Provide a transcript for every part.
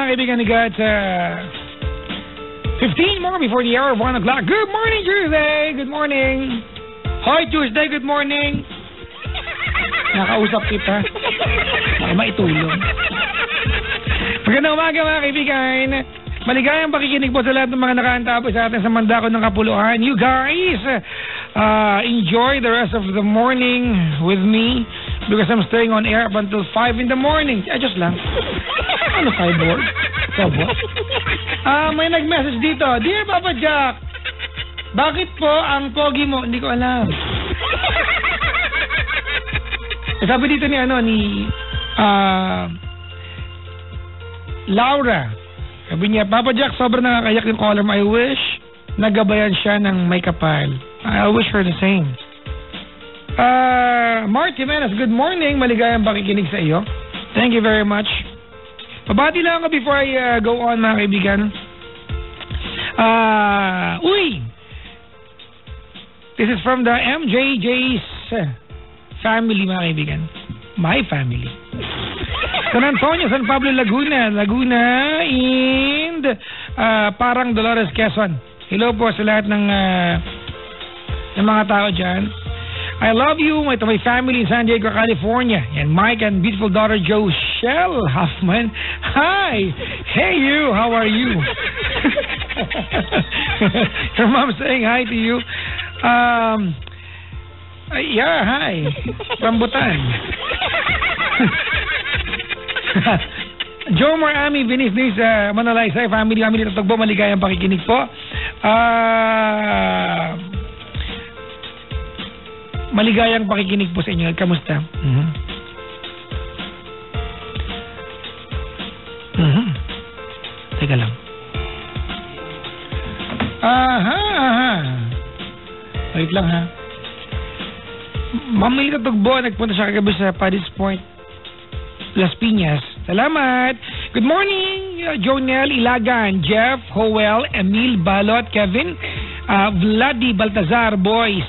mga kaibigan. We got 15 more before the hour of 1 o'clock. Good morning, Tuesday. Good morning. Hoy, Tuesday. Good morning. Nakausap kita. Baka maitulong. Magandang umaga, mga kaibigan. Maligayang pakikinig po sa lahat ng mga nakaantabay sa atin sa Mandako ng Kapuluan. You guys, enjoy the rest of the morning with me because I'm staying on air up until 5 in the morning. Just lang. Ano, cyborg? May nag-message dito. Dear Papa Jack, bakit po ang pogi mo? Hindi ko alam. Sabi dito ni Laura. Sabi niya, Papa Jack, sobrang nakakayak yung column. I wish nagabayan siya ng may kapal. I wish her the same. Mark Jimenez, good morning. Maligayang pakikinig sa iyo. Thank you very much. Pabati lang ako before I go on, mga kaibigan. This is from the MJJ's family, mga kaibigan. My family. San Antonio, San Pablo, Laguna, and Parang Dolores, Quezon. Hello po sa lahat ng mga tao dyan. I love you, to my family in San Diego, California, and Mike and beautiful daughter Joshelle Huffman. Hi! Hey you, how are you? Your mom saying hi to you. Yeah, hi. Rambutan. Joe Marami, Vinicius, Manalaysay, family Tatagbo, maligayang pakikinig po. Maligayang pakikinig po sa inyo. Kamusta? Teka lang. Wait lang ha. Mamili Tatagbo, nagpunta siya kagabi sa Paddy's Point, Las Piñas. Salamat. Good morning, Jonel Ilagan, Jeff, Howell, Emil Balot, Kevin, Vladi Baltazar, boys,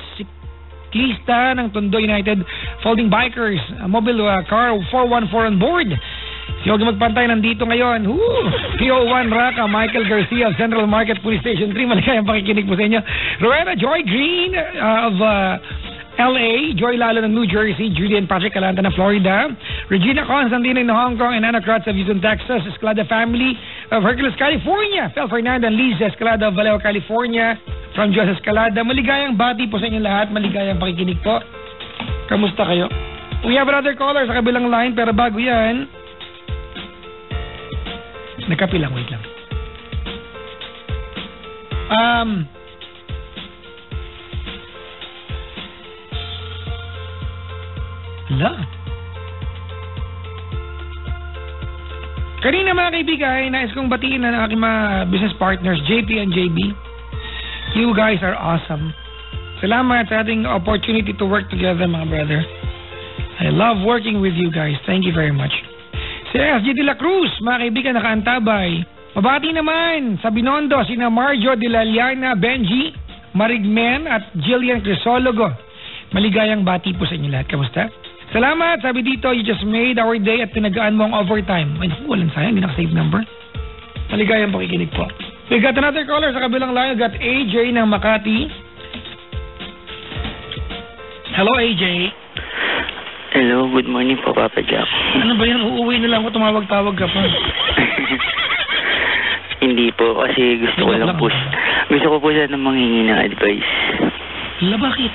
Klista ng Tondo United, Folding Bikers, Mobile Car 414 on board. Si Huwag Magpantay nandito ngayon. PO1 Raka, Michael Garcia of Central Market Police Station 3. Maligayang pakikinig po sa inyo. Rowena Joy Green of LA, Joy Lalo ng New Jersey, Julian Patrick Calanta ng Florida, Regina Constantine ng Hong Kong, and Anna Kratz of Houston, Texas, Escalada family of Hercules, California, Fel Fernando and Liz Escalada of Vallejo, California, from Diyos Escalada. Maligayang bati po sa inyo lahat, maligayang pakikinig po. Kamusta kayo? We have another caller sa kabilang line, pero bago yan, nagkapi lang, wait lang. Kanina mga kaibigan, nais kong batiin na aking mga business partners, JP and JB. You guys are awesome. Salamat sa ating opportunity to work together, mga brother. I love working with you guys. Thank you very much. Si SG de la Cruz, mga kaibigan, nakaantabay. Mabati naman sa Binondo, sina Marjo de la Liana, Benji, Marigmen at Jillian Crisologo. Maligayang bati po sa inyo lahat. Kamusta? Salamat, sabi dito, you just made our day at tinagaan mo ang overtime. Ay, walang sayang, hindi naka-save number. Maligayang pakikinig po. We got another caller sa kabilang line. We got AJ ng Makati. Hello, AJ. Hello, good morning po, Papa Jack. Ano ba yan? Uuwi na lang ako, tumawag-tawag ka pa. Hindi po, kasi gusto ko lang po. Gusto ko po sana manghingi ng advice. Hala, bakit?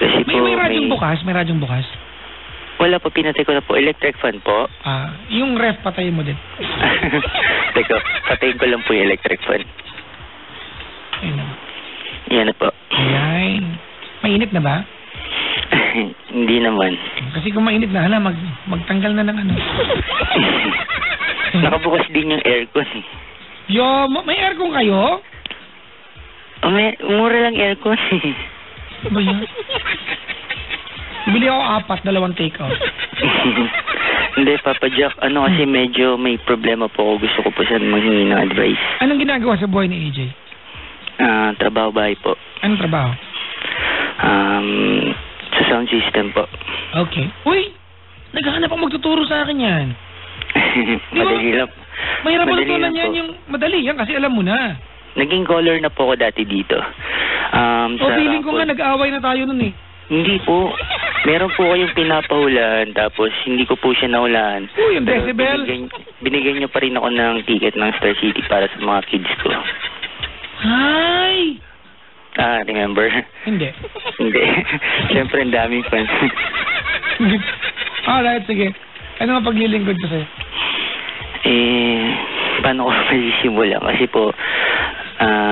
Kasi may radyong bukas? May radyong bukas? Wala po, pinatay ko na po. Electric fan po. Yung ref, patayin mo din. Teka, patayin ko lang po yung electric fan. Ayun. Yan na po. Ayan. Mainit na ba? Hindi naman. Kasi kung mainit na, hala, magtanggal na ng ano. Nakabukas din yung aircon. Yo, may aircon kayo? Mura lang aircon. Ba yan? Bili ako 4, 2 take out. Hindi, Papa Jack. Kasi medyo may problema po ako. Gusto ko po sana manghingi ng advice. Anong ginagawa sa buhay ni AJ? Trabaho bahay po. Anong trabaho? Sa sound system po. Okay. Uy! Naghahanap ako magtuturo sa akin yan. Mahirap Madali matutunan lang yan po. yung madali yan kasi alam mo na. Naging caller na po ako dati dito. Feeling ko nga nag-away na tayo nun eh. Hindi po. Meron po kayong pinapahulaan, tapos hindi ko po siya nahulaan. Uy, yung Pero decibel. binigyan niyo pa rin ako ng ticket ng Star City para sa mga kids ko. Hi! Remember? Hindi. Hindi. Siyempre, ang daming fans. Alright, sige. Ano ang paglilingkod ko sa'yo? Paano ko masisimula? Kasi po,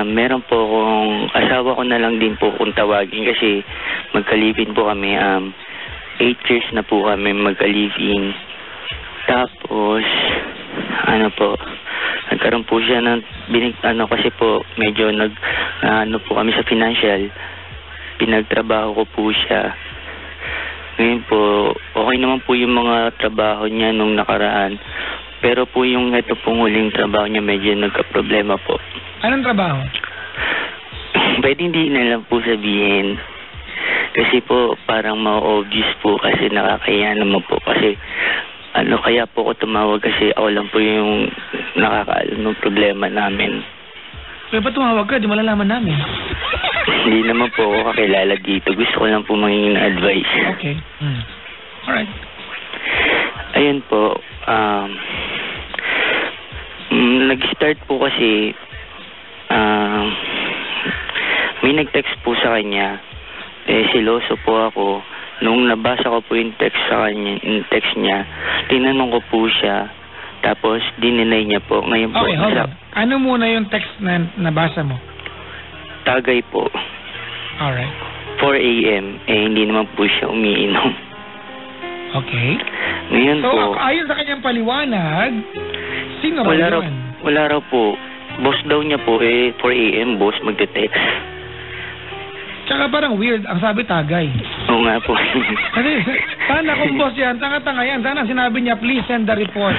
meron po akong, asawa ko na lang din po kung tawagin kasi magkalipin po kami. 8 years na po kami magkalipin. Tapos, nagkaroon po siya ng, kasi po, medyo po kami sa financial. Pinagtrabaho ko po siya. Ngayon po, okay naman po yung mga trabaho niya nung nakaraan. Pero po yung ito pong huling trabaho niya medyo nagka-problema po. Anong trabaho? Pwede hindi na lang po sabihin. Kasi po parang ma-obvious po kasi nakakaya naman po. Kasi kaya po ako tumawag kasi ako lang po yung nakakaalam ng problema namin. Kaya pa tumawag ka, di malalaman namin. Hindi naman po ako kakilala dito. Gusto ko lang po mangingin ng advice. Okay. Alright. Ayun po. Nag-start po kasi may nag-text po sa kanya. Siloso po ako. Nung nabasa ko po yung text sa kanya, yung text niya, tinanong ko po siya. Tapos dininay niya po. Ngayon po. Okay, hold on. Ano muna yung text na nabasa mo? Tagay po. Alright. 4 a.m. Hindi naman po siya umiinom. Okay. Ngayon So, po. ayon sa kanyang paliwanag, sino raw yun? Wala raw po. Boss daw niya po 4 a.m. boss magte-text. Tsaka parang weird, ang sabi tagay. Oo nga po. Kasi, sana kung boss yan, tanga-tanga yan, sana sinabi niya, please send the report.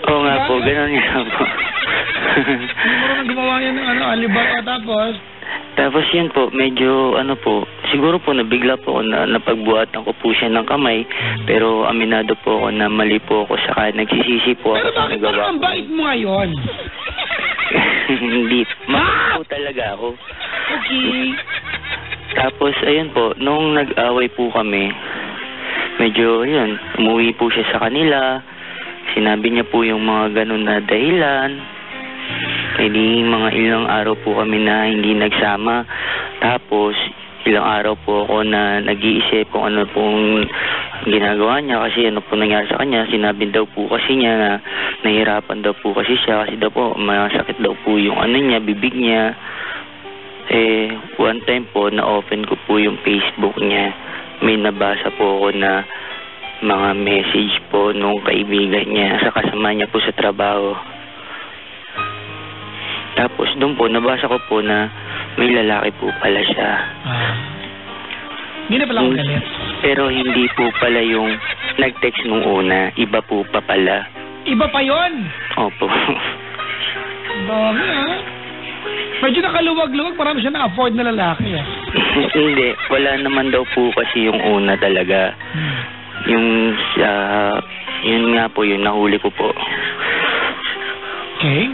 Oo nga po, gano'n nga po. Hindi mo rin gumawa yan ng alibay, Tapos yun po, medyo siguro po nabigla po ako na napagbuhatan ko po siya ng kamay, pero aminado po ako na mali po ako, saka nagsisisi po ako pero sa bakit nagawa parang ang ko. bait mo ngayon? Hindi, mali po talaga ako. Okay. Tapos ayun po, nung nag-away po kami, medyo yun, umuwi po siya sa kanila, sinabi niya po yung mga ganun na dahilan. Hindi mga ilang araw po kami na hindi nagsama. Tapos ilang araw po ako na nag-iisip kung ano pong ginagawa niya kasi ano po nangyari sa kanya. Sinabi daw po kasi niya na nahihirapan daw po kasi siya kasi daw po masakit daw po yung niya, bibig niya. One time po na-open ko po yung Facebook niya. May nabasa po ako na mga message po nung kaibigan niya sa kasama niya po sa trabaho. Tapos doon po, nabasa ko po na may lalaki po pala siya. Hindi na pala ako galit. Pero hindi po pala yung nag-text nung una. Iba po pa pala. Iba pa yon? Opo. Dami Medyo nakaluwag-luwag, parang siya na-afford na lalaki Hindi. Wala naman daw po kasi yung una talaga. Yung yun nga po, yung nahuli ko po. Okay.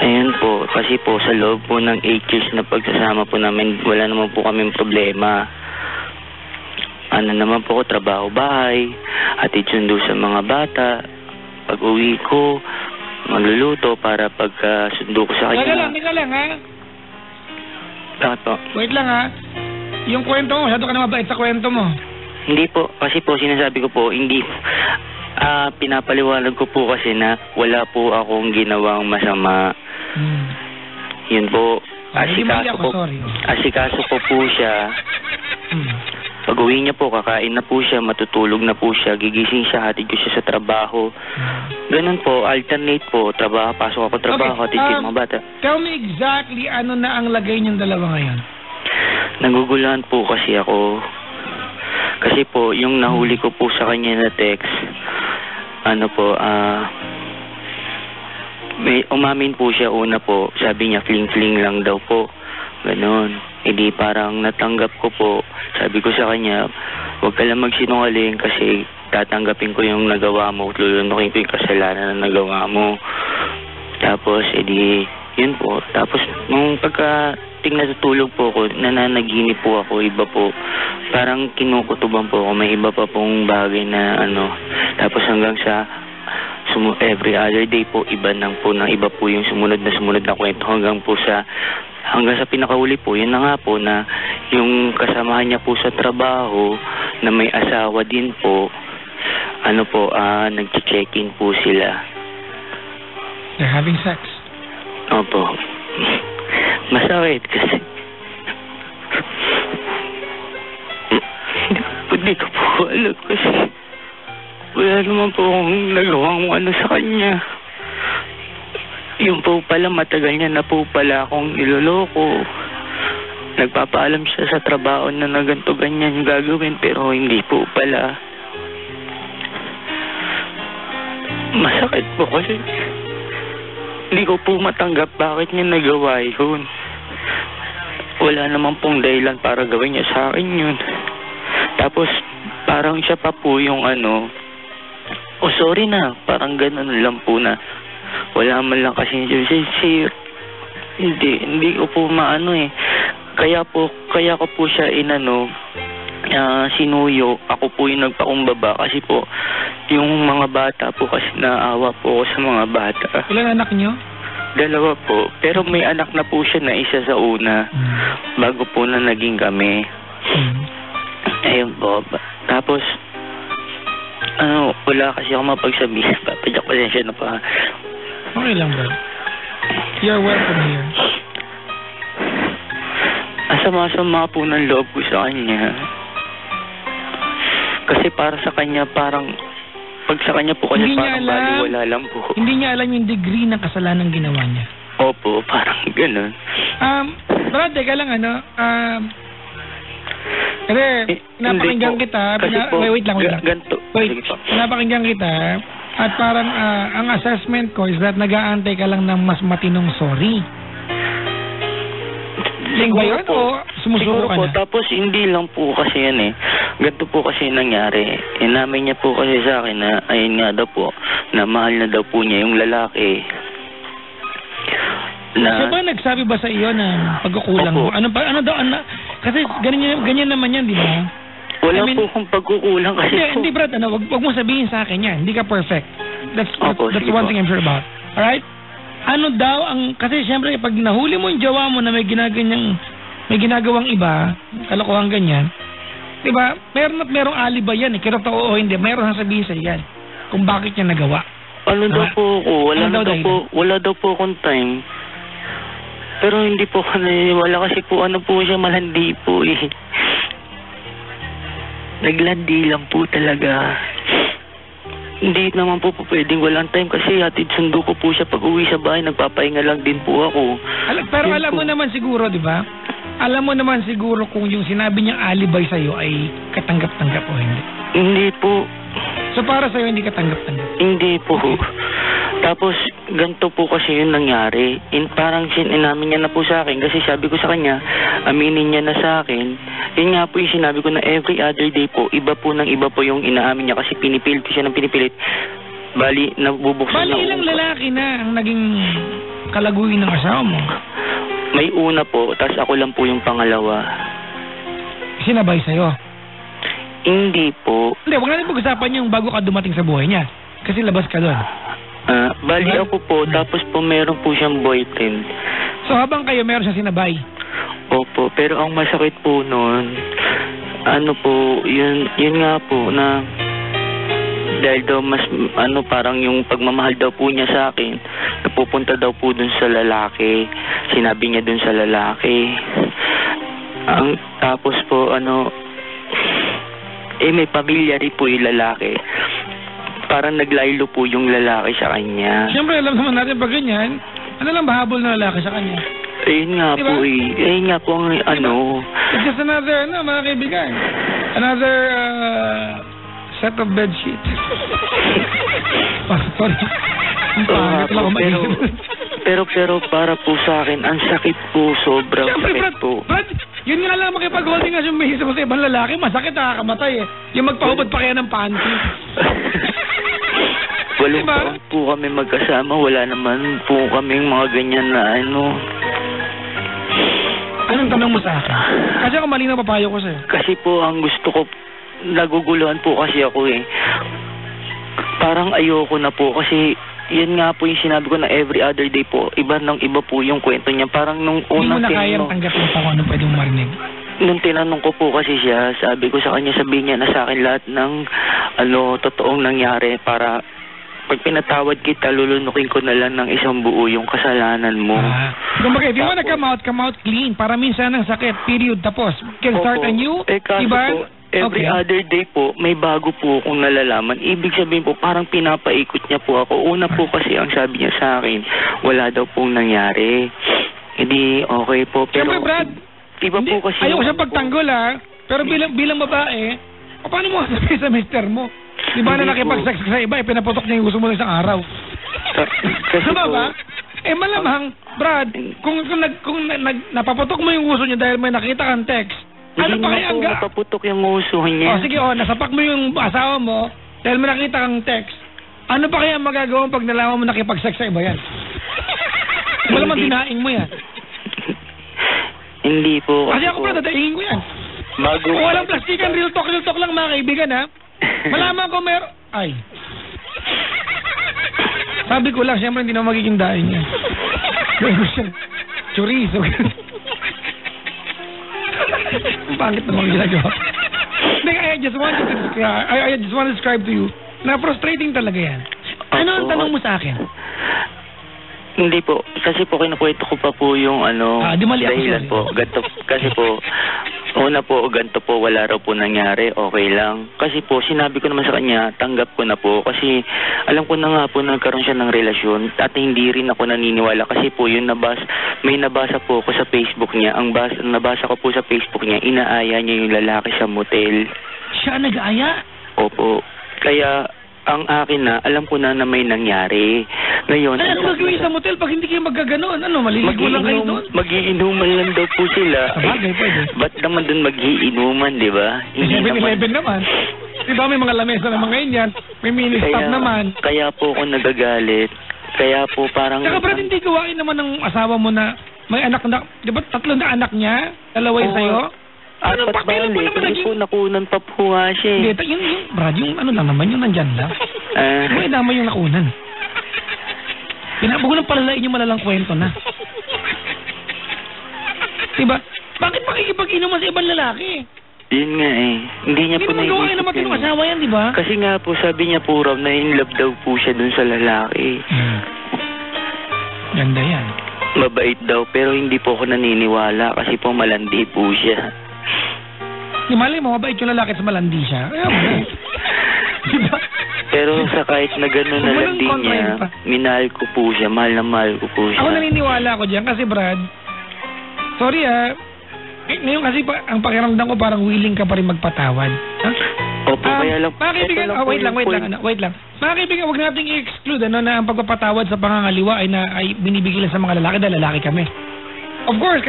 Ayun po, kasi po sa loob po ng 8 years na pagsasama po namin, wala naman po kaming problema. Naman po ko, trabaho bahay, hatid sundo sa mga bata. Pag uwi ko, magluluto para pagka sundo ko sa kanya. Teka lang ha. Bakit po? Wait lang ha. Yung kwento mo, masyado ka na mabait sa kwento mo. Hindi po, kasi po sinasabi ko po, hindi pinapaliwanag ko po kasi na wala po akong ginawang masama. Yun po, asikaso ko po siya. Pag uwi niya po, kakain na po siya, matutulog na po siya, gigising siya, hatid ko siya sa trabaho. Ganun po, alternate po, trabaho, pasok ako trabaho, hatid ko yung mga bata. Tell me exactly ano na ang lagay niyong dalawa ngayon. Naguguluhan po kasi ako. Kasi po, yung nahuli ko po sa kanya na text, may umamin po siya una po, sabi niya fling-fling lang daw po. Ganon. Hindi parang natanggap ko po. Sabi ko sa kanya, huwag ka lang magsinungaling kasi tatanggapin ko yung nagawa mo, lulunukin ko yung kasalanan na nagawa mo. Tapos, edi, yun po. Tapos, nung natutulog po ako, nananaginip po ako, iba po. Parang kinukutuban po ako, may iba pa pong bagay na Tapos hanggang sa every other day po, iba po yung sumunod na kwento hanggang sa pinakahuli po, yun na nga po na yung kasamahan niya po sa trabaho na may asawa din po, nag-check-in po sila. They're having sex? Opo. Masakit kasi hindi ko po alam kasi wala naman po akong nagawang sa kanya. Yung po pala matagal niya na po pala akong niloloko. Nagpapaalam siya sa trabaho na ganito ganyan yung gagawin pero hindi po pala. Masakit po kasi hindi ko po matanggap bakit niya nagawa yun. Wala naman pong dahilan para gawin niya sa akin yun. Tapos parang siya pa po yung sorry na, parang ganun lang po na wala man lang kasi hindi ko po kaya ko po siya sinuyo. Ako po yung nagpakumbaba kasi po yung mga bata po kasi naawa po ako sa mga bata. Ilan anak niyo? 2 po. Pero may anak na po siya na isa sa una. Bago po na naging kami. Ayun po. Tapos wala kasi ako mapagsabihin. Papadyak pasensya na pa. Okay lang ba? You're welcome here. Asama-sama po ng loob ko sa kanya. Kasi para sa kanya pag sa kanya po kasi parang baliwala lang po. Hindi niya alam yung degree ng kasalanan ginawa niya. Opo, parang gano'n. Brad, teka lang kasi napakinggan kita. Wait lang. Napakinggan kita at parang ang assessment ko is that nag-aantay ka lang ng mas matinong sorry. Ba yun o sumusuro ka na? Tapos hindi lang po kasi yan ganito po kasi nangyari. Inamin niya po kasi sa akin na ayun nga daw po na mahal na daw po niya yung lalaki. Siya ba nagsabi ba sa iyo na pagkukulang mo? Kasi ganyan naman yan, di ba? Wala po akong pagkukulang kasi hindi Brad, wag mo sabihin sa akin yan. Hindi ka perfect. That's one thing I'm sure about. Alright? Kasi syempre pag nahuli mo yung jowa mo na may ginagawang iba, kalokohan ganyan, di ba? Merong alibay yan Kaya totoo o hindi, meron sasabihin sa yan kung bakit niya nagawa. Wala daw po akong time. Pero hindi po ako naniniwala kasi po siya malandi po Naglandi lang po talaga. Hindi naman po pwedeng walang time kasi hatid sundo ko po siya pag uwi sa bahay. Nagpapahinga lang din po ako. Pero alam mo naman siguro, di ba? Alam mo naman siguro kung yung sinabi niyang alibay sa'yo ay katanggap-tanggap o hindi. Hindi po. So para sa'yo hindi katanggap-tanggap? Hindi po. Tapos ganito po kasi yung nangyari. Parang inamin niya na po sa akin kasi sabi ko sa kanya, aminin niya na sa akin. Yun nga po yung sinabi ko na every other day po, iba po yung inaamin niya kasi pinipilit siya ng pinipilit. Bali, nabubuksan na. Bali, ilang lalaki na ang naging kalaguin ng asawa mo? May una po, tas ako lang po yung pangalawa. Sinabay sa'yo? Hindi po. Hindi, huwag natin pag-usapan yung bago ka dumating sa buhay niya. Kasi labas ka doon. Bali ako po, tapos po meron po siyang boyfriend. So habang kayo meron siyang sinabay? Opo, pero ang masakit po noon, yun nga po na dahil daw mas parang yung pagmamahal daw po niya sa akin, napupunta daw po dun sa lalaki. Sinabi niya dun sa lalaki. Tapos po may pamilya rin po yung lalaki. Parang naglaylo po yung lalaki sa kanya. Siyempre alam naman natin pag ganyan, lang bahabol na lalaki sa kanya? Ayun nga diba? Po ayun nga po ang diba? It's just another, mga kaibigan. Another set of bed sheets. Sorry. Pero para po sa akin, ang sakit po, sobrang sakit po. Brad, yun nga lang makipag-holding as yung mahisa mo sa ibang lalaki, masakit, nakakamatay Yung magpahubad pa kaya ng panty. walong taon po kami magkasama. Wala naman po kaming mga ganyan na ano. Anong tanong mo sa akin? Kasi ako mali na papayo ko sa'yo. Kasi po ang gusto ko, naguguluhan po kasi ako eh. Parang ayoko na po kasi yan nga po yung sinabi ko na every other day po, iba po yung kwento niya. Parang nung Hindi mo unang na kayang tanggapin pa kung ano pwede mong marinig. Nung tinanong ko po kasi siya, sabi ko sa kanya, sabihin niya na sa akin lahat ng totoong nangyari para pag pinatawad kita, lulunukin ko na lang ng isang buo yung kasalanan mo. Kumbaga, if you wanna come out clean. Para minsan ang sakit, period, tapos. Can start anew, kaso diba? Po, every other day po, may bago po akong nalalaman. Ibig sabihin po, parang pinapaikot niya po ako. Una po kasi ang sabi niya sa akin, wala daw pong nangyari. Hindi, okay po. Pero, siyempre, Brad, iba po kasi... Ayaw ko siya pagtanggol, pero bilang babae, paano mo sabihin sa mister mo? Di ba na nakipag-sex sa iba, pinaputok niya yung gusto mo ng isang araw? Kasi diba po, ba? Malamang, Brad, kung napaputok mo yung gusto niya dahil may nakita kang text, ano pa kaya ang napaputok yung uso niya. Sige, nasapak mo yung asawa mo dahil may nakita kang text. Ano pa kaya magagawa pag nalaman mo nakipag-sex sa iba yan? Malamang dinaing mo yan. Hindi po. Kasi ako pa, dadaingin ko yan. Kung walang plastikan, real talk lang mga kaibigan, ha? Malaman ko Ay. Sabi ko lang, siyempre hindi na magiging daing yan. Chorizo. Pangit na mga ginagawa. I just want to describe to you na frustrating talaga yan. Ano ang tanong mo sa akin? Hindi po. Kasi po kinukwento ko pa po yung dahilan po. Ganto, kasi po, una po, ganto po, wala raw po nangyari, okay lang. Kasi po, sinabi ko naman sa kanya, tanggap ko na po. Kasi alam ko na nga po nagkaroon siya ng relasyon at hindi rin ako naniniwala. Kasi po, may nabasa po ako sa Facebook niya. Ang nabasa ko po sa Facebook niya, inaaya niya yung lalaki sa motel. Siya nag-aaya? Opo. Kaya, ang akin na, alam ko na may nangyari. Ngayon, ano gagawin sa motel pag hindi kayo magkaganon? Ano, maliligo lang kayo doon? Mag-iinuman lang daw po sila. Sabagay, pwede. Ba't naman doon mag-iinuman, di ba? 7-11 naman. Di ba may mga lamesa naman ngayon yan? May mini-stop naman. Kaya po ako nagagalit. Kaya po parang... Saka parang hindi gawain naman ng asawa mo na may anak na... Di ba 3 na anak niya? 2 yung sa'yo? Apat balik, hindi po nakunan pa po nga siya. Hindi, Brad, yung ano lang naman, yung nandyan lang. May naman yung nakunan. Huwag ko nang palalain yung malalang kwento na. Diba? Bakit makikipag-inuman sa ibang lalaki? Yun nga eh. Hindi niya po naisip. Hindi mo magawa naman ng asawa yan, diba? Kasi nga po, sabi niya po raw na in love daw po siya dun sa lalaki. Ganda yan. Mabait daw, pero hindi po ako naniniwala kasi po malandi po siya. Di mali mo, mabait yung lalaki sa malandi siya. Diba? Pero sa kahit na gano'n na landi niya, minahal ko po siya, mahal na mahal ko po siya. Ako naniniwala ko dyan kasi Brad, sorry ngayon kasi ang pakiramdam ko parang willing ka pa rin magpatawad. Opo, kaya lang. Mga kaibigan, wait lang. Mga kaibigan, huwag nating i-exclude na ang pagpapatawad sa pangangaliwa ay binibigay lang sa mga lalaki dahil lalaki kami. Of course,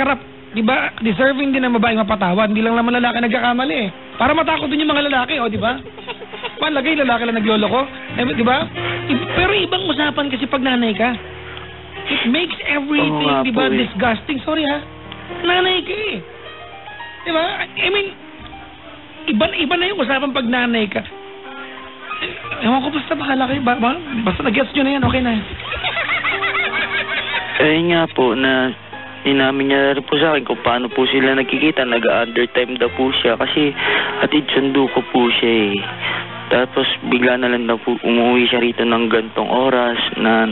diba, deserving din ng babae mapatawad. Hindi lang naman lalaki nagkakamali eh. Para matakot din yung mga lalaki, diba? Malagay lalaki lang nagloloko. Diba? Pero ibang usapan kasi pag nanay ka. It makes everything, diba, disgusting. Sorry nanay ka eh. Diba? I mean, iba na yung usapan pag nanay ka. Ewan ko, basta bahala kayo. Basta nag-gets nyo na yan, okay na. Nga po na inamin niya rin po sa akin kung paano po sila nagkikita. Nag-undertime daw po siya kasi hatid sundo ko po siya eh. Tapos bigla na lang daw po umuwi siya rito ng gantong oras na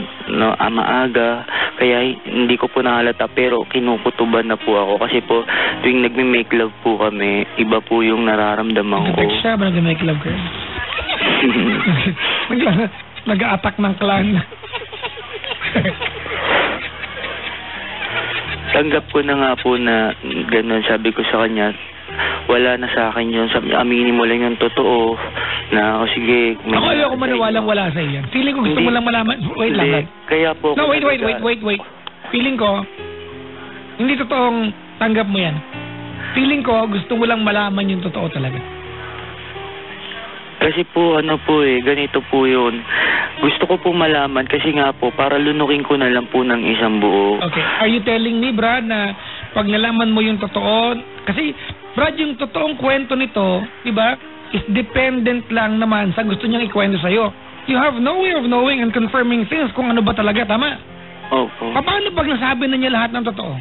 maaga. Kaya hindi ko po nahalata pero kinukutuban na po ako. Kasi po tuwing nagme-make love po kami, iba po yung nararamdaman ko. Nag-text siya ba nag-make love girl? Nag-a-attack ng clan. Tanggap ko na nga po na gano'n. Sabi ko sa kanya, wala na sa akin yun. Aminin mo lang yung totoo na, sige. Ako ayoko maniwalang wala sa iyo. Feeling ko gusto mo lang malaman. Wait lang. Kaya po. No, wait. Feeling ko, hindi totoong tanggap mo yan. Feeling ko, gusto mo lang malaman yung totoo talaga. Kasi po, ganito po yun. Gusto ko po malaman kasi nga po, para lunukin ko na lang po ng isang buo. Okay. Are you telling me, Brad, na pag nalaman mo yung totoo, kasi, Brad, yung totoong kwento nito, di ba, is dependent lang naman sa gusto niyang ikwento sa'yo. You have no way of knowing and confirming things kung ano ba talaga, tama? Opo. Paano pag nasabi na niya lahat ng totoo?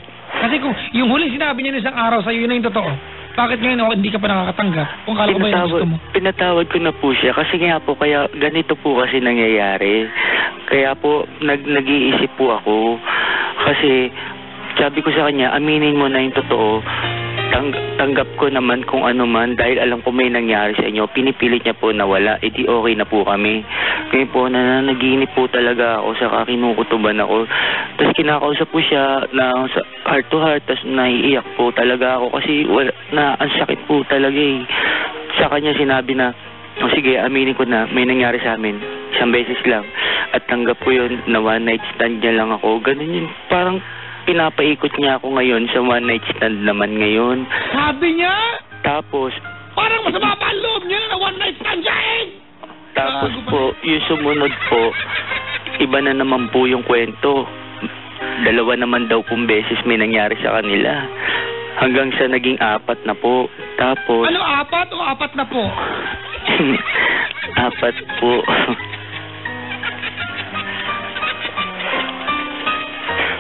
Kasi kung yung huling sinabi niya isang araw sa'yo, yun na yung totoo. Bakit ngayon hindi ka pa nakakatanggap? Kung kala ko ba yung gusto mo? Pinatawad ko na po siya kasi nga po, kaya ganito po kasi nangyayari. Kaya po, nag-iisip po ako. Kasi, sabi ko sa kanya, aminin mo na yung totoo. Tanggap ko naman kung ano man dahil alam ko may nangyari sa inyo. Pinipilit niya po na wala. E di okay na po kami. Ngayon po, naginip po talaga ako, saka kinukutuban ako. Tapos kinakausap po siya na sa heart to heart, tapos naiiyak po talaga ako kasi ang sakit po talaga eh. Sa kanya sinabi na, sige, aminin ko na may nangyari sa amin. Isang beses lang. At tanggap ko yun na one night stand niya lang ako. Ganun yun. Parang pinapaikot niya ako ngayon sa one night stand naman ngayon. Sabi niya? Tapos, parang masama pa ang loob niya na one night stand siya eh! Tapos po, yung sumunod po, iba na naman po yung kwento. 2 naman daw pong beses may nangyari sa kanila. Hanggang sa naging 4 na po. Tapos... Ano, 4 o 4 na po? 4 po.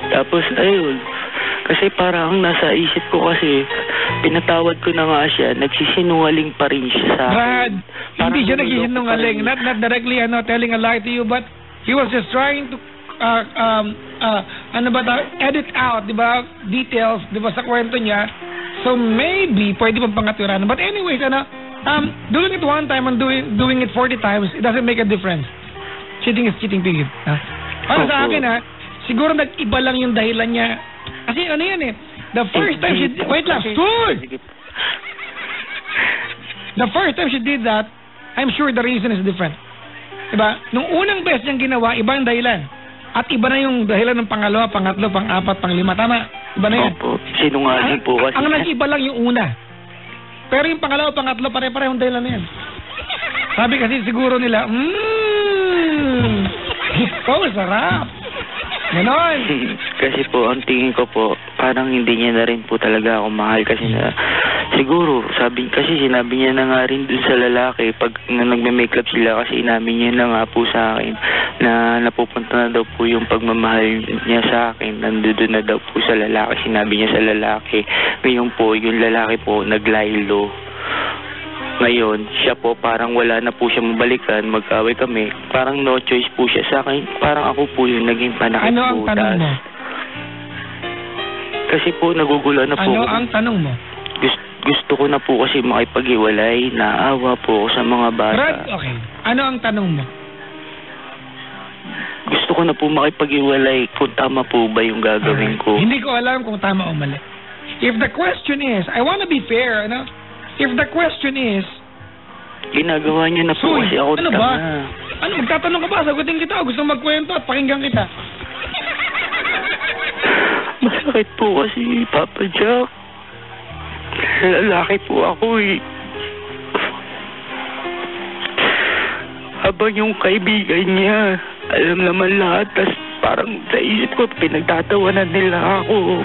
Tapos, ayun. Kasi parang nasa isip ko kasi, pinatawad ko na nga siya, nagsisinungaling pa rin siya sa akin. Brad, hindi siya nagsisinungaling. Not directly telling a lie to you, but he was just trying to, edit out, di ba, details, di ba, sa kwento niya. So maybe, pwede pang pangatiran. But anyways, doing it one time and doing it 40 times, it doesn't make a difference. Cheating is cheating, period. Para sa akin, siguro nag-iba lang yung dahilan niya. Kasi ano yan eh. The first time she did... Wait lang, stood! The first time she did that, I'm sure the reason is different. Diba? Nung unang beses niyang ginawa, ibang dahilan. At iba na yung dahilan ng pangalawa, pangatlo, pang-4, pang-5. Tama? Iba na yan. Opo. Sinungaling po kasi. Ang nag-iba lang yung una. Pero yung pangalawa, pangatlo, pare-parehong dahilan na yan. Sabi kasi siguro nila, ito, sarap. Ganon. Kasi po, ang tingin ko po, parang hindi niya na rin po talaga ako mahal kasi na, siguro, sinabi niya na nga rin dun sa lalaki, pag nagme-makeup sila kasi inamin niya na nga po sa akin, na napupunta na daw po yung pagmamahal niya sa akin, nandun na daw po sa lalaki, sinabi niya sa lalaki. Ngayon po, yung lalaki po, naglaylo. Ngayon, siya po parang wala na po siya mabalikan, mag-away kami. Parang no choice po siya sa akin. Parang ako po yung naging panakit. Ano ang tanong mo? Kasi po nagugulo na po. Ano ang tanong mo? Gusto ko na po kasi makipag-iwalay. Naawa po ako sa mga bata. Brad, okay. Ano ang tanong mo? Gusto ko na po makipag-iwalay kung tama po ba yung gagawin ko. Hindi ko alam kung tama o mali. If the question is, I wanna be fair, If the question is, ginagawa niyo na po kasi ako ano ba? Ano, magtatanong ka ba? Sagutin kita. Gusto magkwento at pakinggan kita. Masakit po kasi, Papa Jack. Lalaki po ako eh. Habang yung kaibigan niya, alam naman lahat, tas parang sa isip ko, pinagtatawanan nila ako.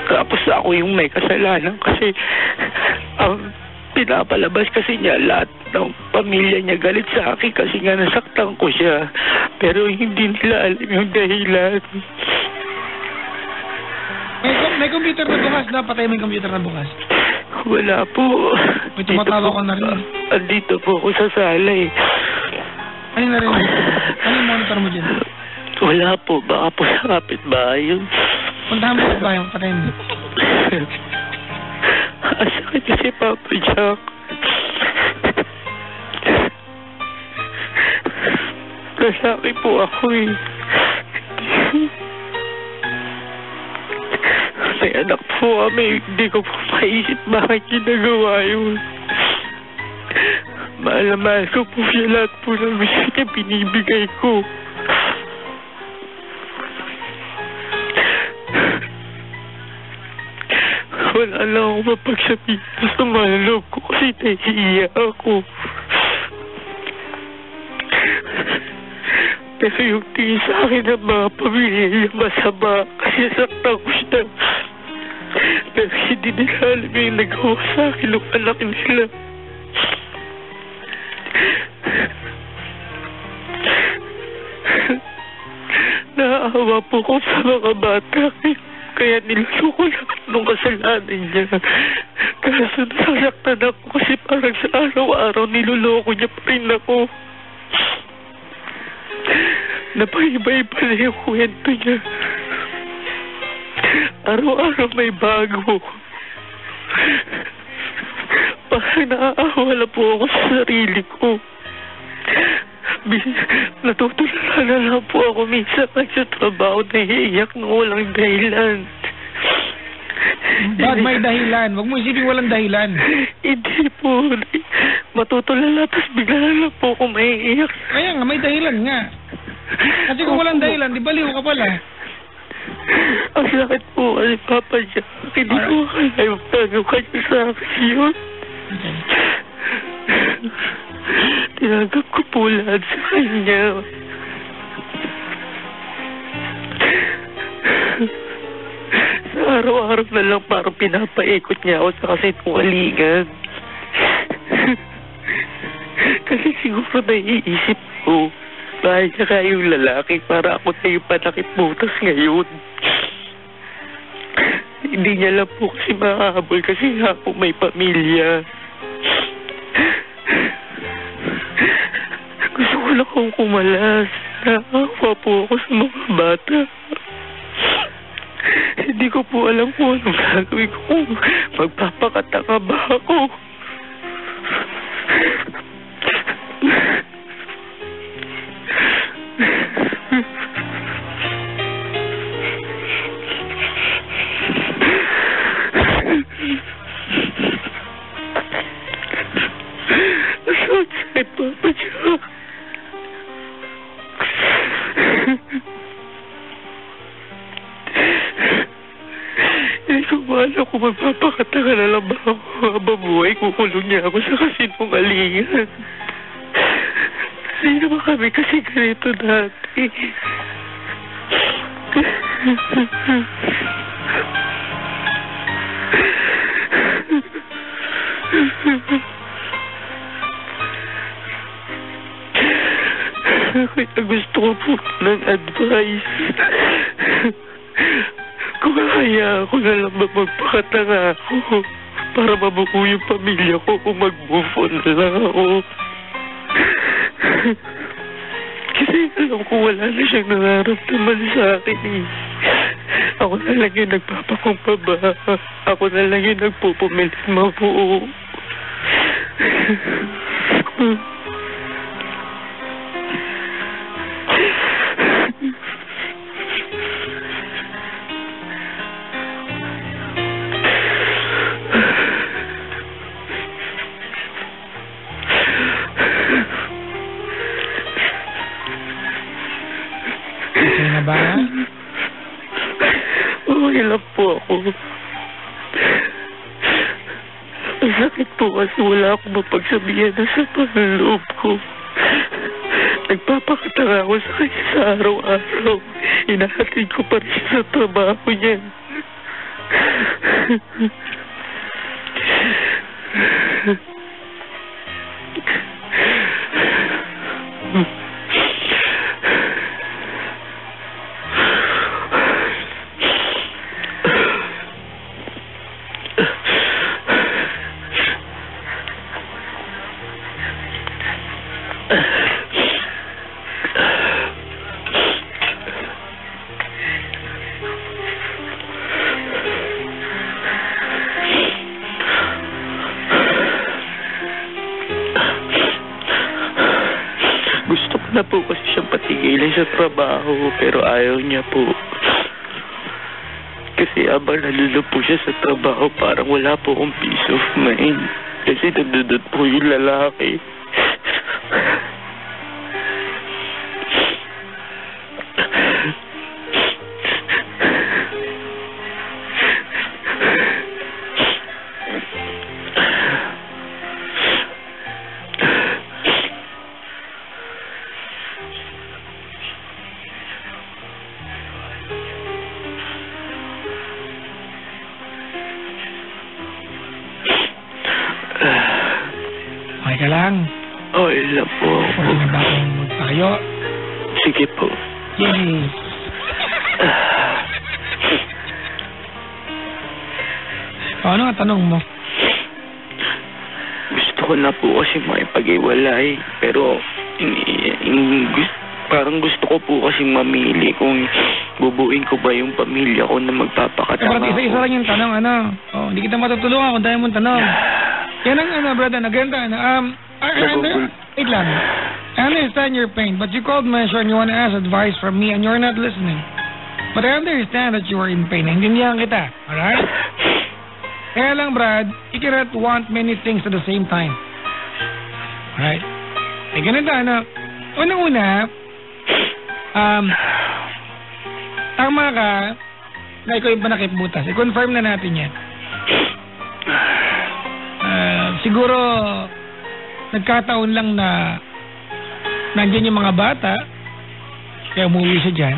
Tapos ako yung may kasalanan kasi ang pinapalabas kasi niya lahat ng pamilya niya galit sa akin kasi nga nasaktan ko siya. Pero hindi nila alam yung dahilan. May computer na bukas na? Patay mo yung computer na bukas? Wala po. May tumatawa ko na rin. Andito po ako sa sala eh. Ano na rin? Ano yung monitor mo dyan? Wala po. Baka po sa kapitbahay yun. Puntahan mo sa bayan, patayin mo. Sakit kasi, Papa Jack. Lalaki po ako eh. May anak po kami. Hindi ko po maisip bakit ginagawa yun. Mahal na mahal ko po siya. Lahat po ng gusto niya binibigay ko. Wala lang ako mapagsabihin sa maloob ko kasi nahihiya ako. Pero yung tingin sa akin ng mga pamilya niya masama kasi saktan ko siya. Pero hindi nila alam yung nagawa sa akin ng anak nila. Naaawa po ko sa mga bata. Kaya niloko lahat ng kasalanan niya. Kaso nasasaktan ako kasi parang sa araw-araw niloloko niya pa rin ako. Napaiba-iba na yung kwento niya. Araw-araw may bago. Parang naaawa na po ako sa sarili ko. Natutulala na lang po ako minsan sa trabaho, nahiiyak na walang dahilan. Bakit may dahilan? Huwag mo isipin walang dahilan. Hindi po. Matutulala tapos bigla na lang po ako maiiyak. Kaya nga, may dahilan nga. Kasi kung walang dahilan, di baliw ka pala. Ang sakit po kasi Papa Jack. Hindi ko akala yung tagawa niya sa akin yun. Tinanggap ko po lahat sa kanya. Sa araw-araw na lang parang pinapaikot niya ako sa kasinungalingan. Kasi siguro naiisip ko, bahal niya kaya yung lalaki para ako na yung panakit butas ngayon. Hindi niya lang po kasi makahabol kasi nga po may pamilya. Gusto ko lang akong kumalas. Naawa po ako sa mga bata. Hindi ko po alam kung anong gagawin ko. Magpapakataka ba ako? Ay, Papa Jack. Hindi ko maala kung magpapakataka na lang ba ako habang buhay. Kukulong niya ako sa kasinungalingan. Hindi naman kami kasi ganito dati. Kaya gusto ko po ng advice. Kung kaya ako na lang magpakatanga ako para mabuo yung pamilya ko kung mag-move on na lang ako. Kasi alam ko wala na siyang nararamdaman sa akin eh. Ako na lang yung nagpapakumbaba. Ako na lang yung nagpupumilit mabuo. Okay na ba? Okay lang po ako. Ang sakit po kasi wala akong mapagsabihan na sa panloob ko. Nagpapakatanga ako sa kanya sa araw-araw. Inahatid ko pa rin siya sa trabaho niya. Gusto ko na po kasi siyang patigilin sa trabaho pero ayaw niya po. Kasi abang nalulog po siya sa trabaho parang wala po akong peace of mind. Kasi nandun po yung lalaki. Teka lang. Okay lang po. Pwede na ba akong magpayo? Sige po. Yes. Ano nga tanong mo? Gusto ko na po kasi makipag-iwalay. Pero, parang gusto ko po kasi mamili kung bubuin ko ba yung pamilya ko na magpapakatama ko. Isa-isa lang yung tanong, ano? Oh, hindi kita matutulungan kung dahil mong tanong. Yan ang, ano, brother, naganda, ano, wait lang. I understand your pain, but you called me and you want to ask advice from me and you're not listening. But I understand that you are in pain. Naintindihan kita, alright? Kaya lang, Brad, you cannot want many things at the same time. Alright? Eh, ganito, ano, unang-una, tama ka na ikaw yung panakip butas. I-confirm na natin yan. Siguro, nagkataon lang na nandiyan yung mga bata, kaya umuwi siya dyan.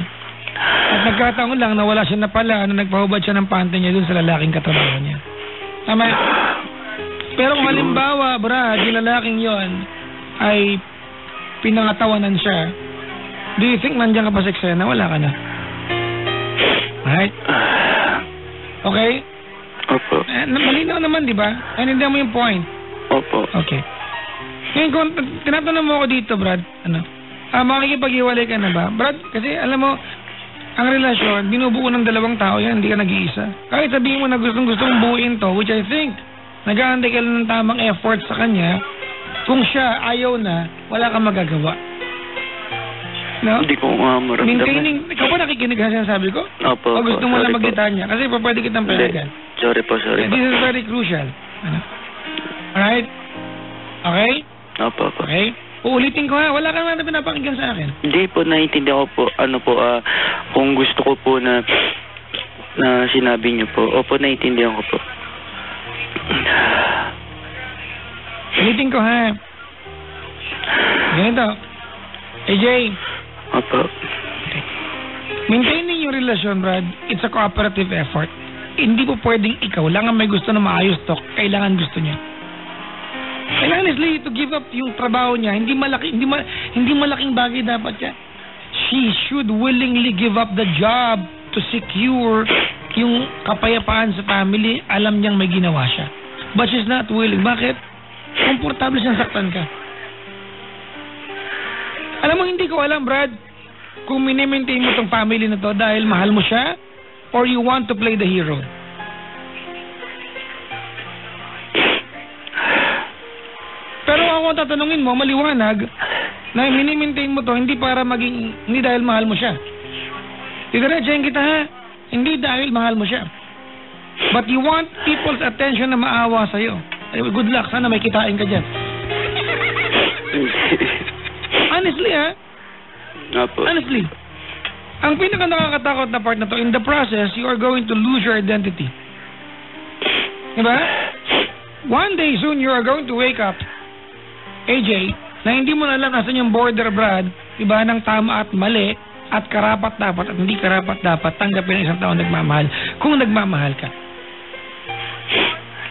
At nagkataon lang na wala siya na pala, nagpahubad siya ng pante niya dun sa lalaking katrabaho niya. Tama? Pero kung halimbawa, Brad, yung lalaking yon ay pinangatawanan siya, do you think nandiyan ka pa sa eksena? Wala ka na. Right? Okay? Opo. Malinaw naman, di ba? Naintindihan mo yung point. Opo. Okay. Ngayon, kung tinatanong mo ako dito, Brad, ano? Makikipag-iwalay ka na ba? Brad, kasi alam mo, ang relasyon, binubuo ng dalawang tao yan, hindi ka nag-iisa. Kahit sabihin mo na gustong buuin to, which I think, nag-aantay ka lang ng tamang effort sa kanya, kung siya ayaw na, wala kang magagawa. No? Hindi ko maramdaman. Maintaining, ikaw ba nakikinig sa sinasabi ko? Opo. O gusto mo na maglitan niya? Kasi pwede kitang palagan. Sorry po. This is very crucial. Ano? Alright? Okay? Opo. Okay? Uulitin ko ha, wala kang natin pinapakinggan sa akin. Hindi po, naiintindihan ko po, kung gusto ko po na sinabi niyo po. Opo, naiintindihan ko po. Ulitin ko ha. Ganito. AJ. Opo. Okay. Maintaining yung relasyon, Brad, it's a cooperative effort. Hindi po pwedeng ikaw lang ang may gusto na maayos to, kailangan gusto niya. And honestly, to give up yung trabaho niya, hindi malaking bagay dapat yan. She should willingly give up the job to secure yung kapayapaan sa family. Alam niyang may ginawa siya. But she's not willing. Bakit? Komportable siyang saktan ka. Alam mo, hindi ko alam, Brad, kung minimaintain mo tong family na to dahil mahal mo siya or you want to play the hero. Pero ako tatanungin mo, maliwanag, na minimaintain mo to hindi para hindi dahil mahal mo siya. Didiretsahin kita ha, hindi dahil mahal mo siya. But you want people's attention na maawa sa'yo. Good luck, sana may kitain ka dyan. Honestly ha? Honestly. Ang pinaka nakakatakot na part na to, in the process, you are going to lose your identity. Diba? One day soon, you are going to wake up, AJ, na hindi mo na alam nasan yung border, Brad, diba, ng tama at mali, at karapat-dapat at hindi karapat-dapat tanggapin ng isang taong nagmamahal kung nagmamahal ka.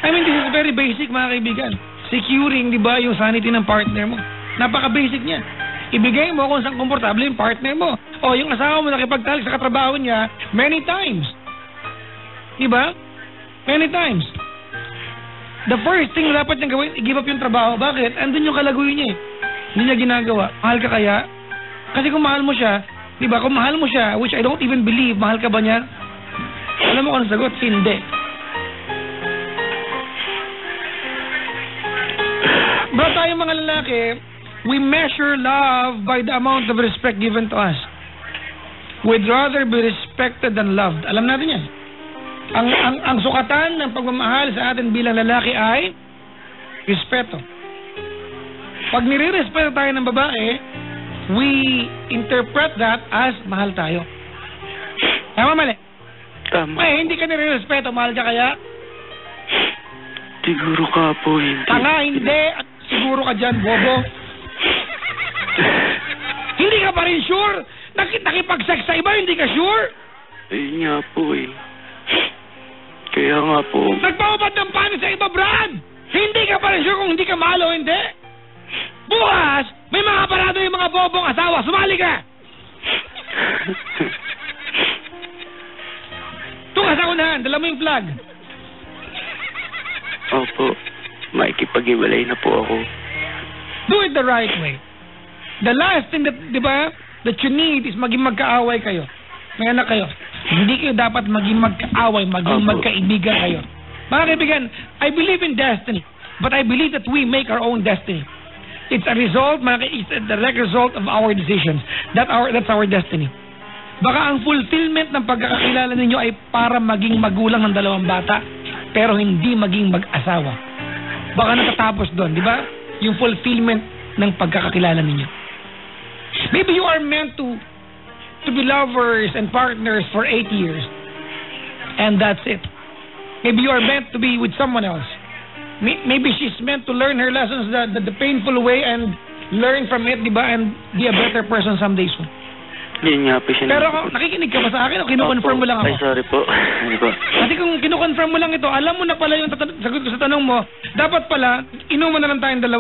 I mean, this is very basic, mga kaibigan. Securing, diba, yung sanity ng partner mo. Napaka-basic niya. Ibigay mo kung saan komportable yung partner mo. O, yung asawa mo nakipagtalik sa katrabaho niya many times. Diba? Many times. The first thing dapat niyang gawin, i-give up yung trabaho. Bakit? Andun yung kalaguyo niya eh. Hindi niya ginagawa. Mahal ka kaya? Kasi kung mahal mo siya, di ba? Kung mahal mo siya, which I don't even believe, mahal ka ba niya? Alam mo kung ang sagot? Hindi. Bro, tayo mga lalaki, we measure love by the amount of respect given to us. We'd rather be respected than loved. Alam natin yan. Ang sukatan ng pagmamahal sa atin bilang lalaki ay respeto. Pag nire-respeto tayo ng babae, we interpret that as mahal tayo. Tama, mali? Tama. Ay, hindi ka nire-respeto, mahal ka kaya? Siguro ka po hindi. Tanga, hindi. At siguro ka dyan, bobo. Hindi ka pa rin sure? Nakipag-sex sa iba, hindi ka sure? Ayun nga po eh. Kaya nga po. Nagpapabad ng panis sa iba, Brad! Hindi ka pa rin sure kung hindi ka mahal o hindi? Opo. Makikipag-iwalay na po ako. Do it the right way. The last thing that, di ba, that you need is maging magkaaway kayo. May anak kayo. Hindi kayo dapat maging magkaaway, maging magkaibigan kayo. Mga kaibigan, I believe in destiny, but I believe that we make our own destiny. It's a result, it's a direct result of our decisions. That's our destiny. Baka ang fulfillment ng pagkakakilala ninyo ay para maging magulang ng 2 bata, pero hindi maging mag-asawa. Baka natatapos doon, di ba? Yung fulfillment ng pagkakakilala ninyo. Maybe you are meant to be lovers and partners for 8 years. And that's it. Maybe you are meant to be with someone else. Maybe she's meant to learn her lessons the painful way and learn from it, di ba? And be a better person someday soon. Yun nga po siya. Pero nakikinig ka ba sa akin o kinukonfirm mo lang ako? Ay, sorry po. Hindi po. Kasi kung kinukonfirm mo lang ito, alam mo na pala yung sagot ko sa tanong mo, dapat pala, inuman na lang tayong 2.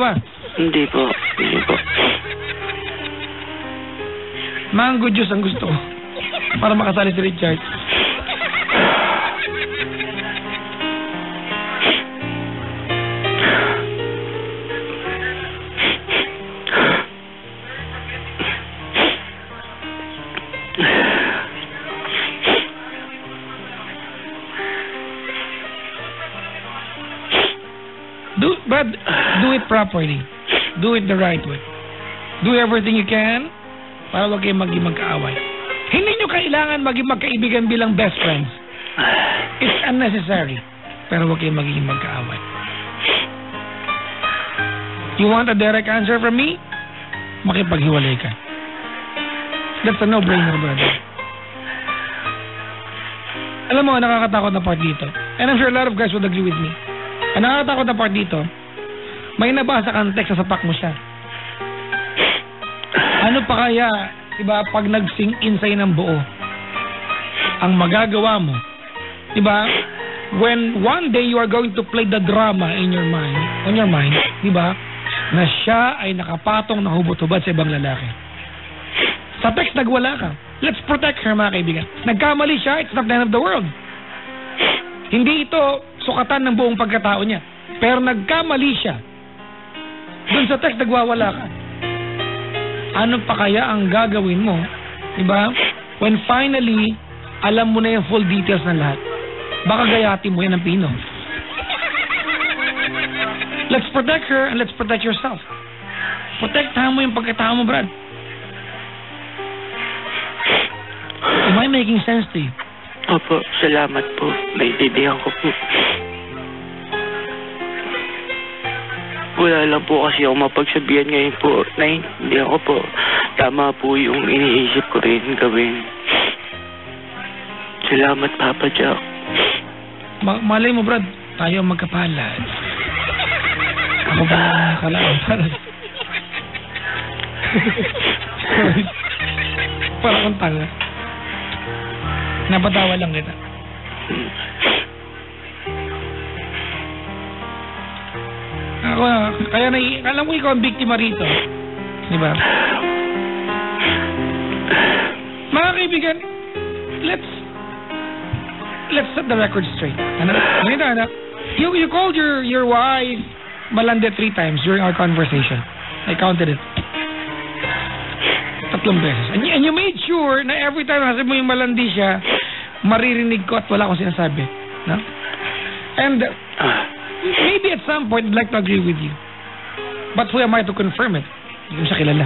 Hindi po. Hindi po. Mango juice ang gusto ko. Para makasali si Richard. But do it properly. Do it the right way. Do everything you can para wag kayong maging magkaaway. Hindi nyo kailangan maging magkaibigan bilang best friends. It's unnecessary. Pero wag kayong maging magkaaway. You want a direct answer from me? Makipaghiwalay ka. That's a no-brainer, brother. Alam mo, nakakatakot na part dito. And I'm sure a lot of guys would agree with me. Ang nakakatakot na part dito, may nabasa kang text sa sapak mo siya. Ano pa kaya, diba, pag nag-sink in sa'yo ng buo, ang magagawa mo, diba, when one day you are going to play the drama in your mind, on your mind, diba, na siya ay nakapatong na hubot-hubad sa ibang lalaki. Sa text, nagwala ka. Let's protect her, mga kaibigan. Nagkamali siya, it's not the end of the world. Hindi ito sukatan ng buong pagkatao niya. Pero nagkamali siya. Doon sa text, nagwawala ka. Ano pa kaya ang gagawin mo? Diba? When finally, alam mo na yung full details ng lahat. Baka gayatin mo yan ng pino. Let's protect her and let's protect yourself. Protektahan mo yung pagkatao mo, Brad. Am I making sense to you? Opo, salamat po. Naiintindihan ko po. Wala lang po kasi ako mapagsabihan ngayon po. Naiintindihan ko po. Tama po yung iniisip ko rin gawin. Salamat, Papa Jack. Malay mo, Brad. Tayo magkapalad. Ako ba nakalaan para para kong tanga. Napatawa lang kita. Ako, kaya alam mo ikaw ang biktima rito. Di ba? Mga kaibigan, let's set the record straight. Anak, you called your wife malande 3 times during our conversation. I counted it. 3 beses. And you made sure na every time na sabi mo yung malandi siya, maririnig ko at wala akong sinasabi. No? And maybe at some point I'd like to agree with you. But who am I to confirm it? Hindi ko siya kilala.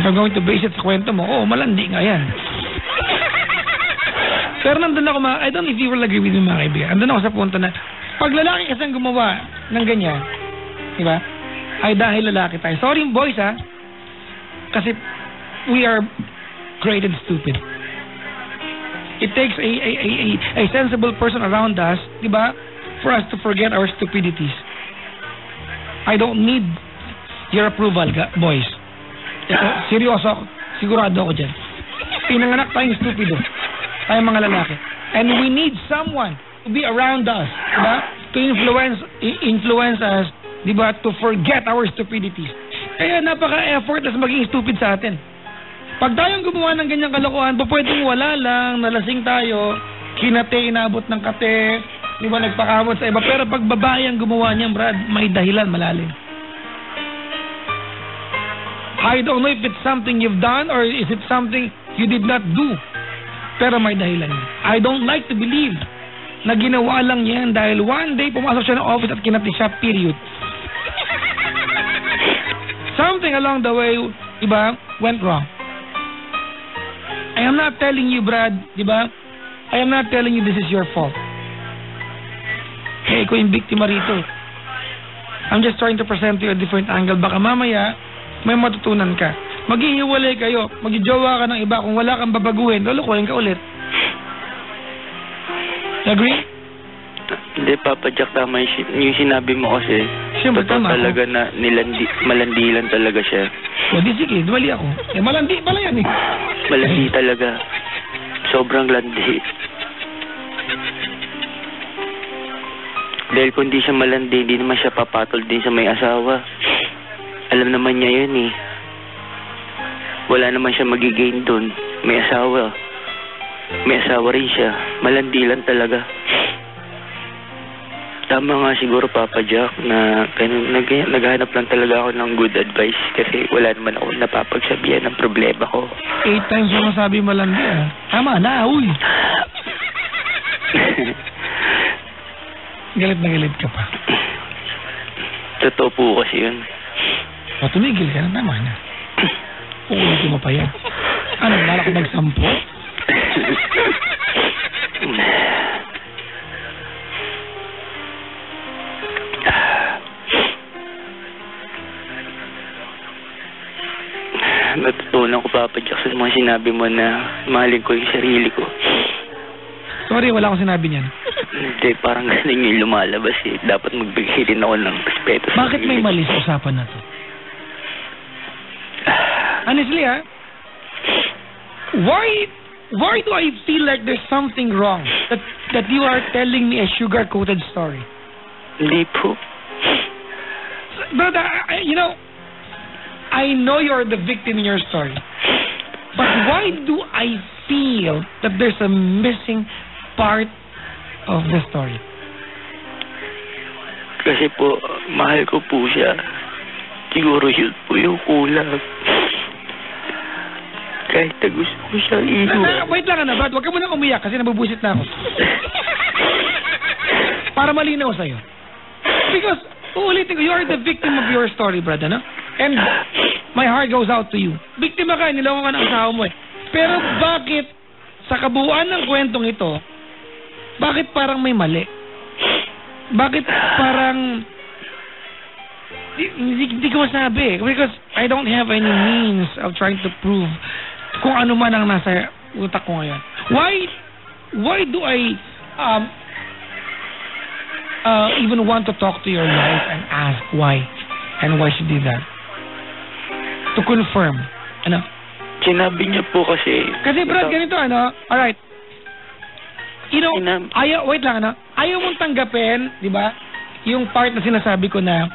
If I'm going to base it sa kwento mo, malandi nga yan. Pero nandun ako, I don't know if you will agree with me, mga kaibigan. Nandun ako sa punto na, pag lalaki kasi ang gumawa ng ganyan, di ba? Ay dahil lalaki tayo. Sorry boys, ha? Kasi we are created stupid. It takes a sensible person around us, di ba, for us to forget our stupidities. I don't need your approval, boys. Seryoso ako. Sigurado ako dyan. Pinanganak tayong stupido. Tayong mga lalaki. And we need someone to be around us, di ba? To influence us, di ba? To forget our stupidities. Kaya napaka-effortless maging stupid sa atin. Pag tayong gumawa ng ganyang kalokohan, pwedeng wala lang, nalasing tayo, kinate, inabot ng kate, Di ba, nagpakamot sa iba. Pero pag babae ang gumawa niyan, Brad, may dahilan malalim. I don't know if it's something you've done or is it something you did not do. Pero may dahilan. I don't like to believe na ginawa lang yan dahil one day pumasok siya ng office at kinati siya, period. Something along the way, di ba, went wrong. I am not telling you, Brad, di ba? I am not telling you this is your fault. Hey, ikaw yung biktima rito. I'm just trying to present to you a different angle. Baka mamaya, may matutunan ka. Maghihiwalay kayo, magjowa ka ng iba. Kung wala kang babaguhin, lulukuhin ka ulit. Agree? Hindi, Papa Jack, tama yung sinabi mo kasi. Siyempre, tama ako. Talaga na malandi lang talaga siya. O, di sige, mali ako. Eh, malandi pala yan eh. Malandi talaga. Sobrang landi. Dahil kung di siya malandi, hindi naman siya papatol din sa may asawa. Alam naman niya yun eh. Wala naman siya magigain doon. May asawa. May asawa rin siya. Malandi lang talaga. Tama nga siguro, Papa Jack, na naghahanap lang talaga ako ng good advice kasi wala naman ako napapagsabihan ng problema ko. 8 times mo masabi malandi ah. Tama na, uy. Galit na galit ka pa. Totoo po kasi yun. O, tumigil ka na, tama na. Uulitin mo pa yan. Ano, wala ko magsampo? Natutunan ko, Papa Jack, sa mga sinabi mo na mahalin ko yung sarili ko. Sorry, wala akong sinabi niyan. Hindi, parang ganun yung lumalabas eh. Dapat magbigay din ako ng respeto sa Bakit may mali sa usapan na to? Honestly, why do I feel like there's something wrong that you are telling me a sugar-coated story? Hindi po. Brother, I know you're the victim in your story. But why do I feel that there's a missing part of the story? Kasi po, mahal ko po siya. Siguro yun po yung kulang. Kahit na gusto ko siyang iwan. Wait lang, Brad. Huwag ka muna umiyak kasi nabubusit na ako. Para malinaw sa'yo. Because, uulitin ko, you are the victim of your story, Brad, ano? And my heart goes out to you. Biktima ka, nilawang ka ng asawa mo eh. Pero bakit sa kabuuan ng kwentong ito, bakit parang may mali? Bakit parang hindi ko masabi? Because I don't have any means of trying to prove kung ano man ang nasa utak ko ngayon. Why do I even want to talk to your wife and ask why and why she did that? To confirm. Ano? Sinabi niya po kasi... Kasi Brad, ganito alright. Wait lang, ayaw mong tanggapin, di ba? Yung part na sinasabi ko na,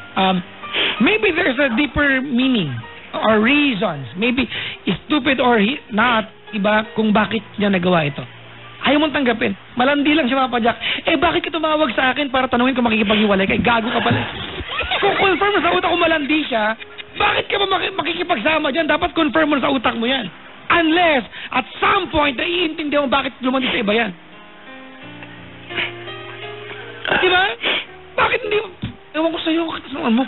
maybe there's a deeper meaning or reasons. Maybe stupid or not, di ba? Kung bakit niya nagawa ito. Ayaw mong tanggapin. Malandi lang siya, Papa Jack. Bakit ka tumawag sa akin para tanungin kung makikipag-iwalay ka? Gago ka pala. Kung confirm sa utak ko malandi siya, bakit ka ba makikipagsama dyan? Dapat confirm mo sa utak mo yan. Unless, at some point, naiintindihan mo bakit lumandi sa iba yan. Diba? Bakit hindi mo... Ewan ko sa'yo, bakit mo?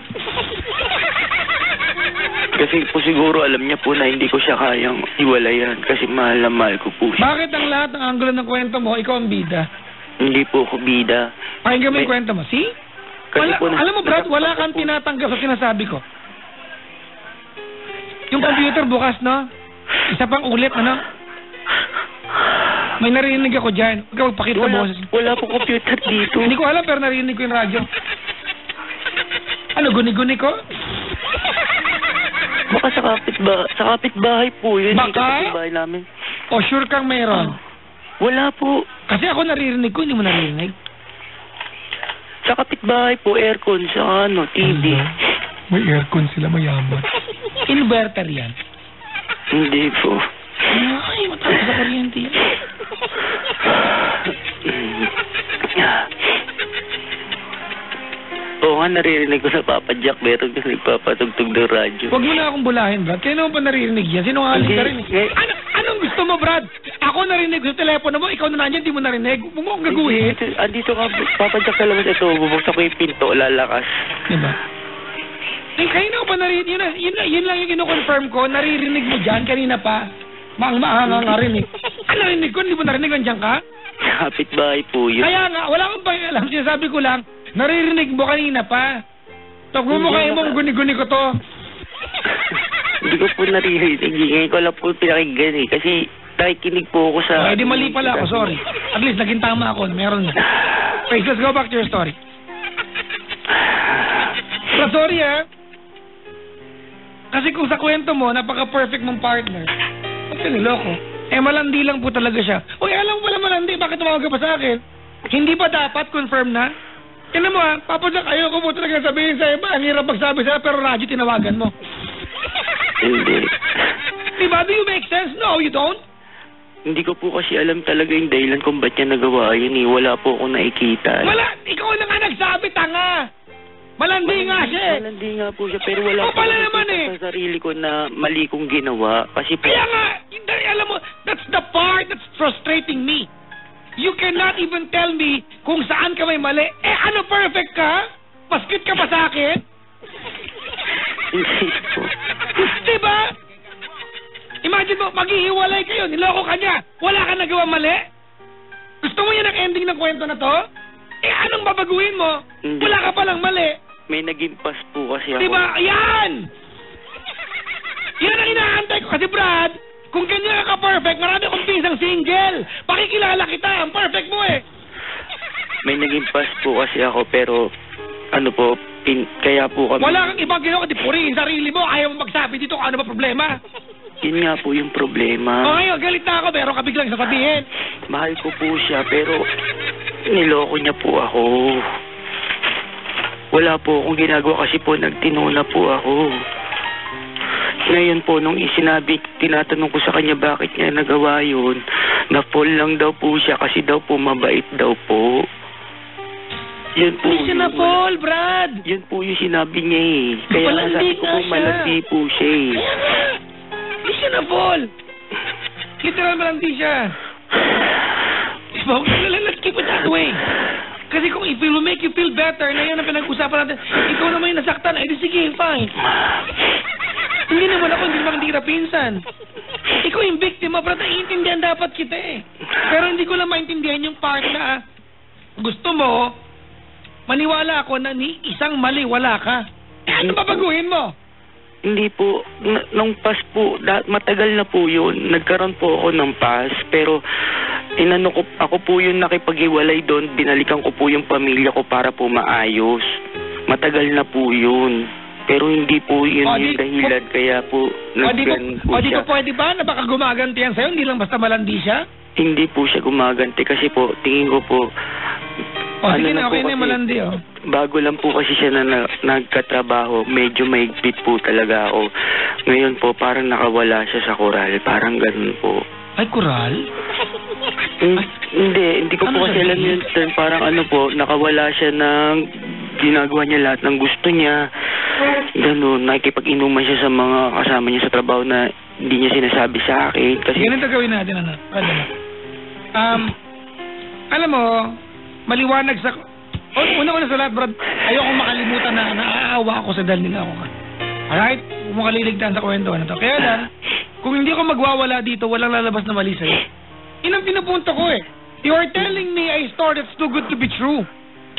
Kasi po siguro alam niya po na hindi ko siya kayang iwalayan kasi mahal na mahal ko po siya. Bakit ang lahat ng anggulo ng kwento mo, ikaw ang bida? Hindi po ako bida. Pakinggan mo yung kwento mo. See? Alam mo, Brad, wala kang tinatanggap sa sinasabi ko. Yung computer bukas, no? Isa pang ulit, ano? May narinig ako dyan. Huwag ka magpakita mo. Wala po computer dito. Hindi ko alam, pero narinig ko yung radyo. Ano, guni-guni ko? Baka sa kapitbahay po yun. Baka? Sa kapitbahay namin. O sure kang mayroon? Wala po. Kasi ako naririnig ko, hindi mo naririnig. Sa kapitbahay po, aircon, sa TV. May aircon sila, mayaman. Inverter yan. Hindi po. Ay, mataas sa kuryente yan. Oo nga, naririnig ko na Papa Jack. Meron ka nagpapatugtog ng radyo. Huwag mo na akong bulahin, Brad. Kaya naman pa naririnig yan? Sinungaling ka rin. Anong gusto mo, Brad? Ako narinig ko sa telepono mo, ikaw na nandiyan, di mo narinig. Huwag mo akong gaguhin. Andito ka, Papa Jack sa labas. Ito, bubuksan ko yung pinto, lalakas. Diba? Kaya na pa narinig. Yun lang yung kino-confirm ko. Naririnig mo dyan, kanina pa. Maang-maang nga rin eh. Narinig ko, hindi mo narinig, nandiyan ka? Kapit-bahay po yun. Kaya nga, wala kang pakialam. Sinasabi ko lang, naririnig mo kanina pa. Tagmo mo kayo mong guni-guni ko to. Hindi ko po naririnig. Ngayon ko lang po pinakinggan eh. Kasi nakikinig po ako sa... Di mali pala ako, sorry. At least naging tama ako. Meron na. Okay, let's go back to your story. So, sorry Kasi kung sa kwento mo, napaka-perfect mong partner. Ba't ka niloko? Malandi lang po talaga siya. Uy, alam mo pala malandi, bakit tumawag ka pa sa akin? Hindi ba dapat confirm na? Kaya mo Papa Jack, ayoko mo talaga sabihin sa iba. Ang hirap magsabi sa'yo, pero radyo tinawagan mo. Hindi. Diba, do you make sense? No, you don't? Hindi ko po kasi alam talaga yung dahilan kung ba't niya nagawa yun eh. Wala po akong nakikita. Ikaw na nga nagsabi, tanga! Malandi nga siya. Malandi nga po siya, pero wala po pala naman sa sarili ko na mali kong ginawa. Kasi po... Kaya nga, alam mo, that's the part that's frustrating me. You cannot even tell me kung saan ka may mali. Ano perfect ka? Paskit ka pa sa akin? Hindi po. Diba? Imagine mo, maghihiwalay kayo, niloko ka niya. Wala ka nagawa mali? Gusto mo yan ang ending ng kwento na to? Anong babaguhin mo? Hindi. Wala ka palang mali. May naging pas po kasi ako. Diba? Yan! Yan ang inaantay ko. Kasi Brad, kung ganyan ka perfect, marami akong pisang single. Pakikilala kita. Ang perfect mo eh. May naging pas po kasi ako, pero ano po, kaya po kami... Wala kang ibang ginawa, di purihin sarili mo. Ayaw mo magsabi dito kung ano ba problema. Yun nga po yung problema. Ngayon, galit na ako, pero ka biglang sasabihin. Mahal ko po siya, pero niloko niya po ako. Wala po akong ginagawa kasi po nagtinuna po ako. Ngayon po, nung tinatanong ko sa kanya bakit niya nagawa yun, na-fall lang daw po siya kasi daw po mabait daw po. Yun po. Hindi siya na-fall, Brad. Yun po yung sinabi niya eh. Kaya nasabi ko po malandi po siya eh. Kaya nga. Hindi siya na-fall. Literal malandi siya. Let's keep it that way. Kasi kung if it will make you feel better, na yun ang pinag-usapan natin, ikaw naman yung nasaktan, di sige, fine. Hindi naman ako, hindi naman kita pinsan. Ikaw yung biktima, pero naiintindihan dapat kita eh. Pero hindi ko lang maintindihan yung part na gusto mo, maniwala ako na ni isang mali, wala ka. Ano babaguhin mo? Hindi po. Nung pas po, matagal na po yun. Nagkaroon po ako ng pas, pero ako po yung nakipag-iwalay doon. Binalikan ko po yung pamilya ko para po maayos. Matagal na po yun. Pero hindi po yun yung dahilan, kaya po nagkaroon po siya. Di ba pwede ba na baka gumaganti yan sa'yo? Hindi lang basta malandi siya? Hindi po siya gumaganti kasi po, tingin ko po, sige na, okay na malandi bago lang po kasi siya na nagkatrabaho, medyo maigpit po talaga ako. Ngayon po, parang nakawala siya sa koral. Parang ganun po. Ay, koral? Hindi ko po kasi alam yung term. Parang ano po, nakawala siya ng ginagawa niya lahat ng gusto niya. Ganun, nakikipag-inuman siya sa mga kasama niya sa trabaho na hindi niya sinasabi sa akin. Kasi ganito gawin natin, alam mo, maliwanag sa... Una-una sa lahat, Brad, ayokong makalimutan na naaawa ako sa dahil nila ako ka. Alright? Huwag mo kaliligtaan sa kwento na to. Kaya lang, kung hindi ako magwawala dito, walang lalabas na mali sa'yo. Yun ang pinupunto ko eh. You are telling me a story that's too good to be true.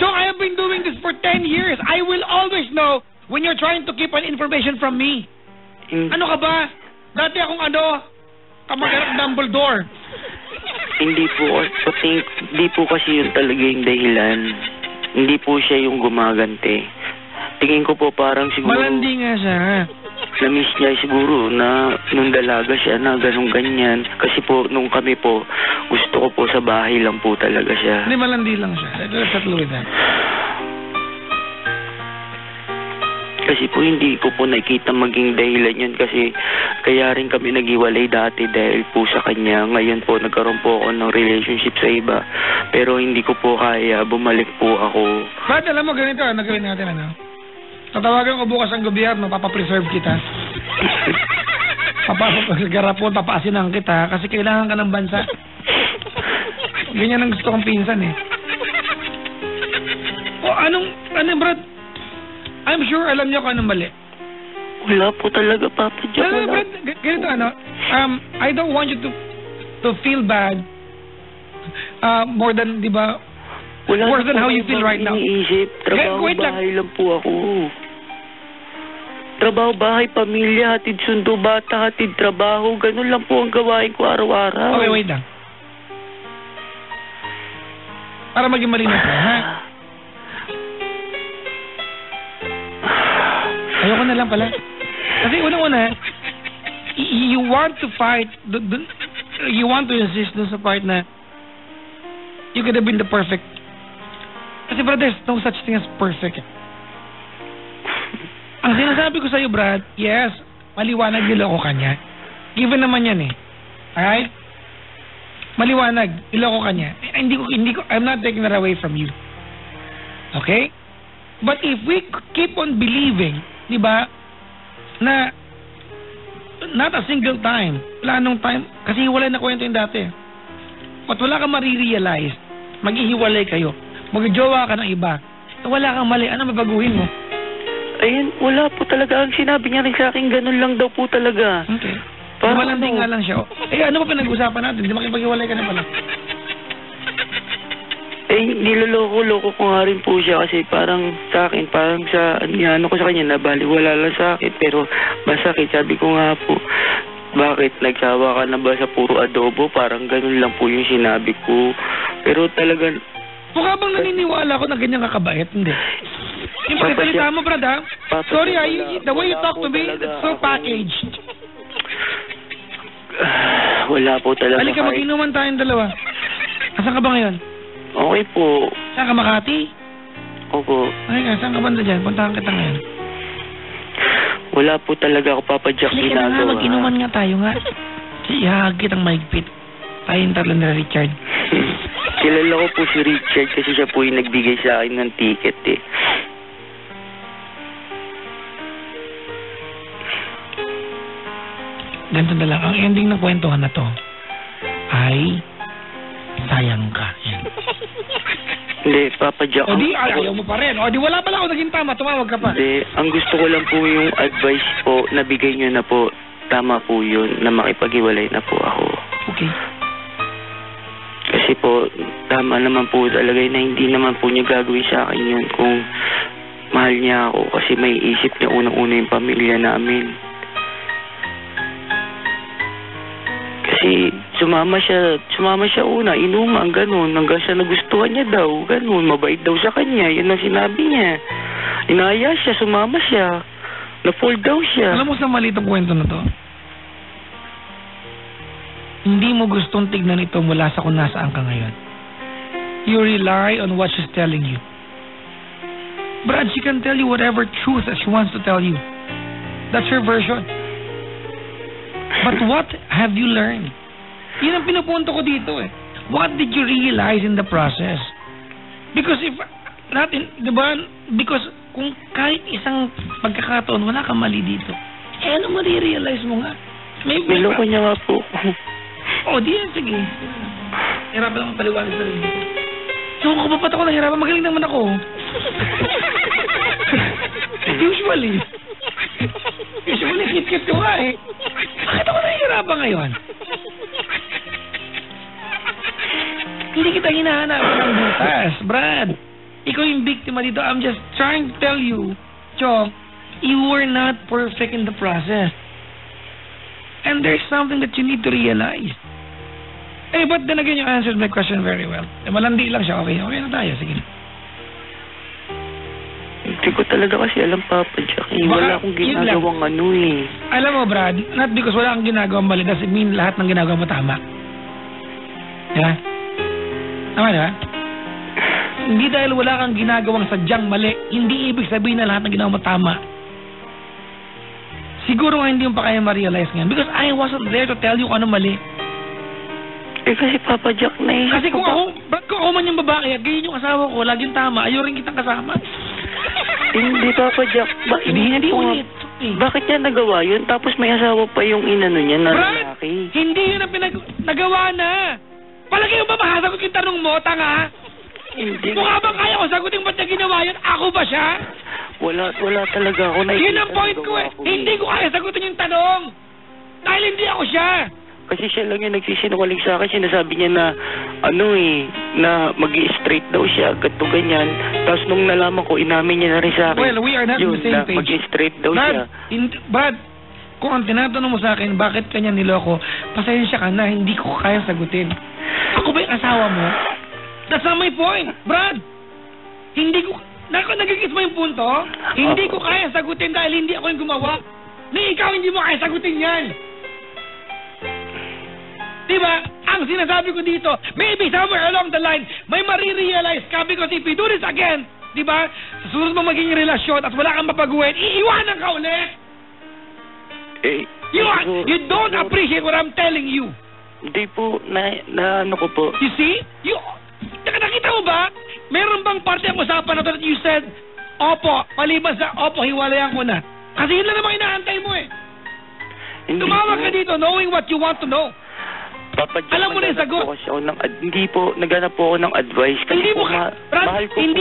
Chong, I have been doing this for 10 years. I will always know when you're trying to keep an information from me. Ano ka ba? Dati akong kamag-anak Dumbledore. Hindi po kasi yun talaga yung dahilan. Hindi po siya yung gumaganti. Tingin ko po parang siguro... Malandi nga siya. Na-miss niya siguro na nung dalaga siya na ganun-ganyan. Kasi po, nung kami po, gusto ko po sa bahay lang po talaga siya. Hindi, malandi lang siya. Let's settle with that. kasi po hindi ko po nakita maging dahilan yun kasi kaya rin kami naghiwalay dati dahil po sa kanya. Ngayon po nagkaroon po ako ng relationship sa iba pero hindi ko po kaya, bumalik po ako. Brad, alam mo ganito, nagawin natin ano? Tatawagan ko bukas ang gobyerno, papapreserve kita. Papasok sa garapon, papaasinan kita kasi kailangan ka ng bansa. Ganyan ang gusto kong pinsan eh. O ano Brad? I'm sure alam niyo kung anong mali. Wala po talaga, Papa Jack. Wala. Brad, ganito ano, I don't want you to feel bad more than, di ba, worse than how you feel right now. Iniisip, trabaho-bahay lang po ako. Trabaho-bahay, pamilya, hatid sundo, bata, hatid trabaho, ganun lang po ang gawain ko araw-araw. Okay, wait lang. Para maging malinis na, ha? Ayoko na lang pala. Kasi unang-una, you want to fight, you want to insist dun sa part na you could have been the perfect. Kasi brad, there's no such thing as perfect. Ang sinasabi ko sa'yo, Brad, yes, maliwanag niloko ka niya. Given naman yan eh. Alright? Maliwanag, niloko ka niya. Hindi ko, I'm not taking that away from you. Okay? But if we keep on believing, di ba, na not a single time, wala nung time, kasi hiwalay na kwento yung dati. At wala kang marirealize, maghihiwalay kayo, magjowa ka ng iba, wala kang mali, ano mabaguhin mo? Ayun, wala po talaga. Ang sinabi niya rin sa akin, ganun lang daw po talaga. Okay. Malanding nga lang siya. Ano ba pinag-usapan natin? Di makipag-iwalay ka na pala. Niloloko-loko ko nga rin po siya kasi parang sa akin, parang sa ano ko sa kanya, nabaliwala lang sa akin. Pero masakit, sabi ko nga po, bakit nagsawa ka na ba sa puro adobo? Parang ganun lang po yung sinabi ko. Pero talagang... Mukha bang naniniwala ko na ganyan kakabait? Hindi. Yung pagsalita mo, brad, ha? Sorry, the way you talk to me, it's so packaged. Wala po talaga. Halika, mag-inuman tayong dalawa. Asan ka ba ngayon? Okay po. Saan ka, Makati? Opo. Ay nga, saan ka banda dyan? Puntahan kita ngayon. Wala po talaga ako, Papa Jack, halika ginagawa. Halika na nga, mag-inuman nga tayo nga. Ihahag kitang mahigpit. Tayong tala na Richard. Kilala ko po si Richard kasi siya po yung nagbigay sa akin ng ticket eh. Ganito na lang. Ang ending ng kwentuhan na to ay sayang ka. Yan. Hindi, Papa Jack. O di, ayaw mo pa rin. O di, wala pala ako naging tama. Tumawag ka pa. Hindi, ang gusto ko lang po yung advice po, nabigay nyo na po. Tama po yun, na makipag-iwalay na po ako. Okay. Kasi po, tama naman po talaga na hindi naman po niya gagawin sa akin yun kung mahal niya ako. Kasi may isip niya unang-una yung pamilya namin. Kasi sumama siya una, inuman, ganun, hanggang sa nagustuhan niya daw, ganun, mabait daw sa kanya, yun ang sinabi niya. Inaya siya, sumama siya, na-fall daw siya. Alam mo sa malitong kwento na to? Hindi mo gustong tignan ito mula sa kung nasaan ka ngayon. You rely on what she's telling you. Brad, she can tell you whatever truth that she wants to tell you. That's her version. But what have you learned? Yun ang pinupunto ko dito eh. What did you realize in the process? Because if not in, diba? Because kung kahit isang pagkakataon wala kang mali dito, ano marirealize mo nga? Niloko niya nga po. Oh, di yan, sige. Hirapan akong paliwanag sa rin. So, kung papat ako nahirapan, magaling naman ako. Usually, kit-kit ko nga eh. Bakit ako nahihirapan ngayon? Hindi kita hinahanapan ng butas, Brad. Ikaw yung biktima dito. I'm just trying to tell you, Chong, you were not perfect in the process. And there's something that you need to realize. Eh, but then again, you answered my question very well. Eh, malandi lang siya. Okay na tayo. Sige. Hindi ko talaga kasi alam, Papa Jack. Wala akong ginagawang ano eh. Alam mo, Brad, not because wala kang ginagawang mali, doesn't mean lahat ng ginagawa mo tama. Diba? Tama, diba? Hindi dahil wala kang ginagawang sadyang mali, hindi ibig sabihin na lahat ng ginagawa mo tama. Siguro nga hindi mo pa kaya ma-realize ngayon because I wasn't there to tell you kung ano mali. Kasi Papa Jack, naisip Kasi ko kung ako man yung babae at ganyan yung asawa ko, laging tama, ayaw rin kitang kasama. Hindi, Papa Jack. Hindi ulit. Bakit niya nagawa yun? Tapos may asawa pa yung inano niya na Brad, lalaki. hindi yun ang nagawa na. Palagi yung ba masasagot yung tanong mo, tanga? Hindi. Mukha bang kaya ko sagutin ba't niya ginawa yun? Ako ba siya? Wala talaga ako. Yun ang point ko eh. Hindi ko kaya sagutin yung tanong. Dahil hindi ako siya. Kasi siya lang yung nagsisinungaling sa akin. Sinasabi niya na, na mag-i-straight daw siya, gato ganyan. Tapos nung nalaman ko, inamin niya na rin sa akin. Well, we are not on the same page. Mag-i-straight daw siya. Brad, kung ang tinatanong mo sa akin, bakit kanya niloko, pasensya ka na, hindi ko kaya sagutin. Ako ba yung asawa mo? That's not my point, Brad. Hindi ko, nagigis mo yung punto? Hindi ko kaya sagutin dahil hindi ako yung gumawa. Na ikaw hindi mo kaya sagutin yan. Diba? Ang sinasabi ko dito, maybe somewhere along the line, may marirealize ka because if you do this again, diba? Sa sunod mo maging relasyon at wala kang mapaguhin, iiwanan ka ulit. You don't appreciate what I'm telling you. Hindi po, na ano ko po. You see? Nakita mo ba? Meron bang parte ang usapan na to that you said, opo, maliban sa opo, hiwalayan ko na. Kasi yun lang naman inaantay mo eh. Tumawag ka dito knowing what you want to know. Alam mo na yung sagot. Hindi po, naghanap po ako ng advice. Hindi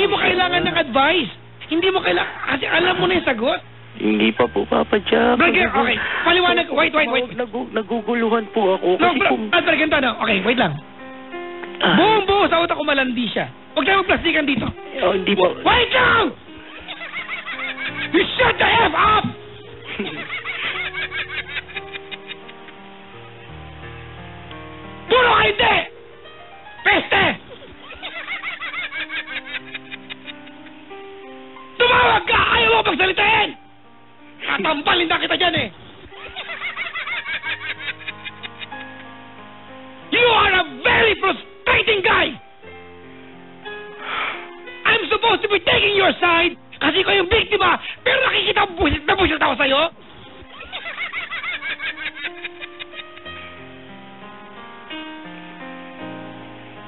mo kailangan ng advice. Hindi mo kailangan, kasi alam mo na yung sagot. Hindi pa po, Papa Jack. Okay, paliwanag. Wait. Naguguluhan po ako. Okay, wait lang. Buong sa utak ko malandi siya. Huwag tayo magplastikan dito. Hindi po. Wait lang! You shut the F up! Puro ka hindi! Peste! Tumawag ka! Ayaw mo pagsalitain! Tatampalin na kita dyan eh! You are a very frustrating guy! I'm supposed to be taking your side kasi ko yung biktima pero nakikita na bullshit ako sa'yo?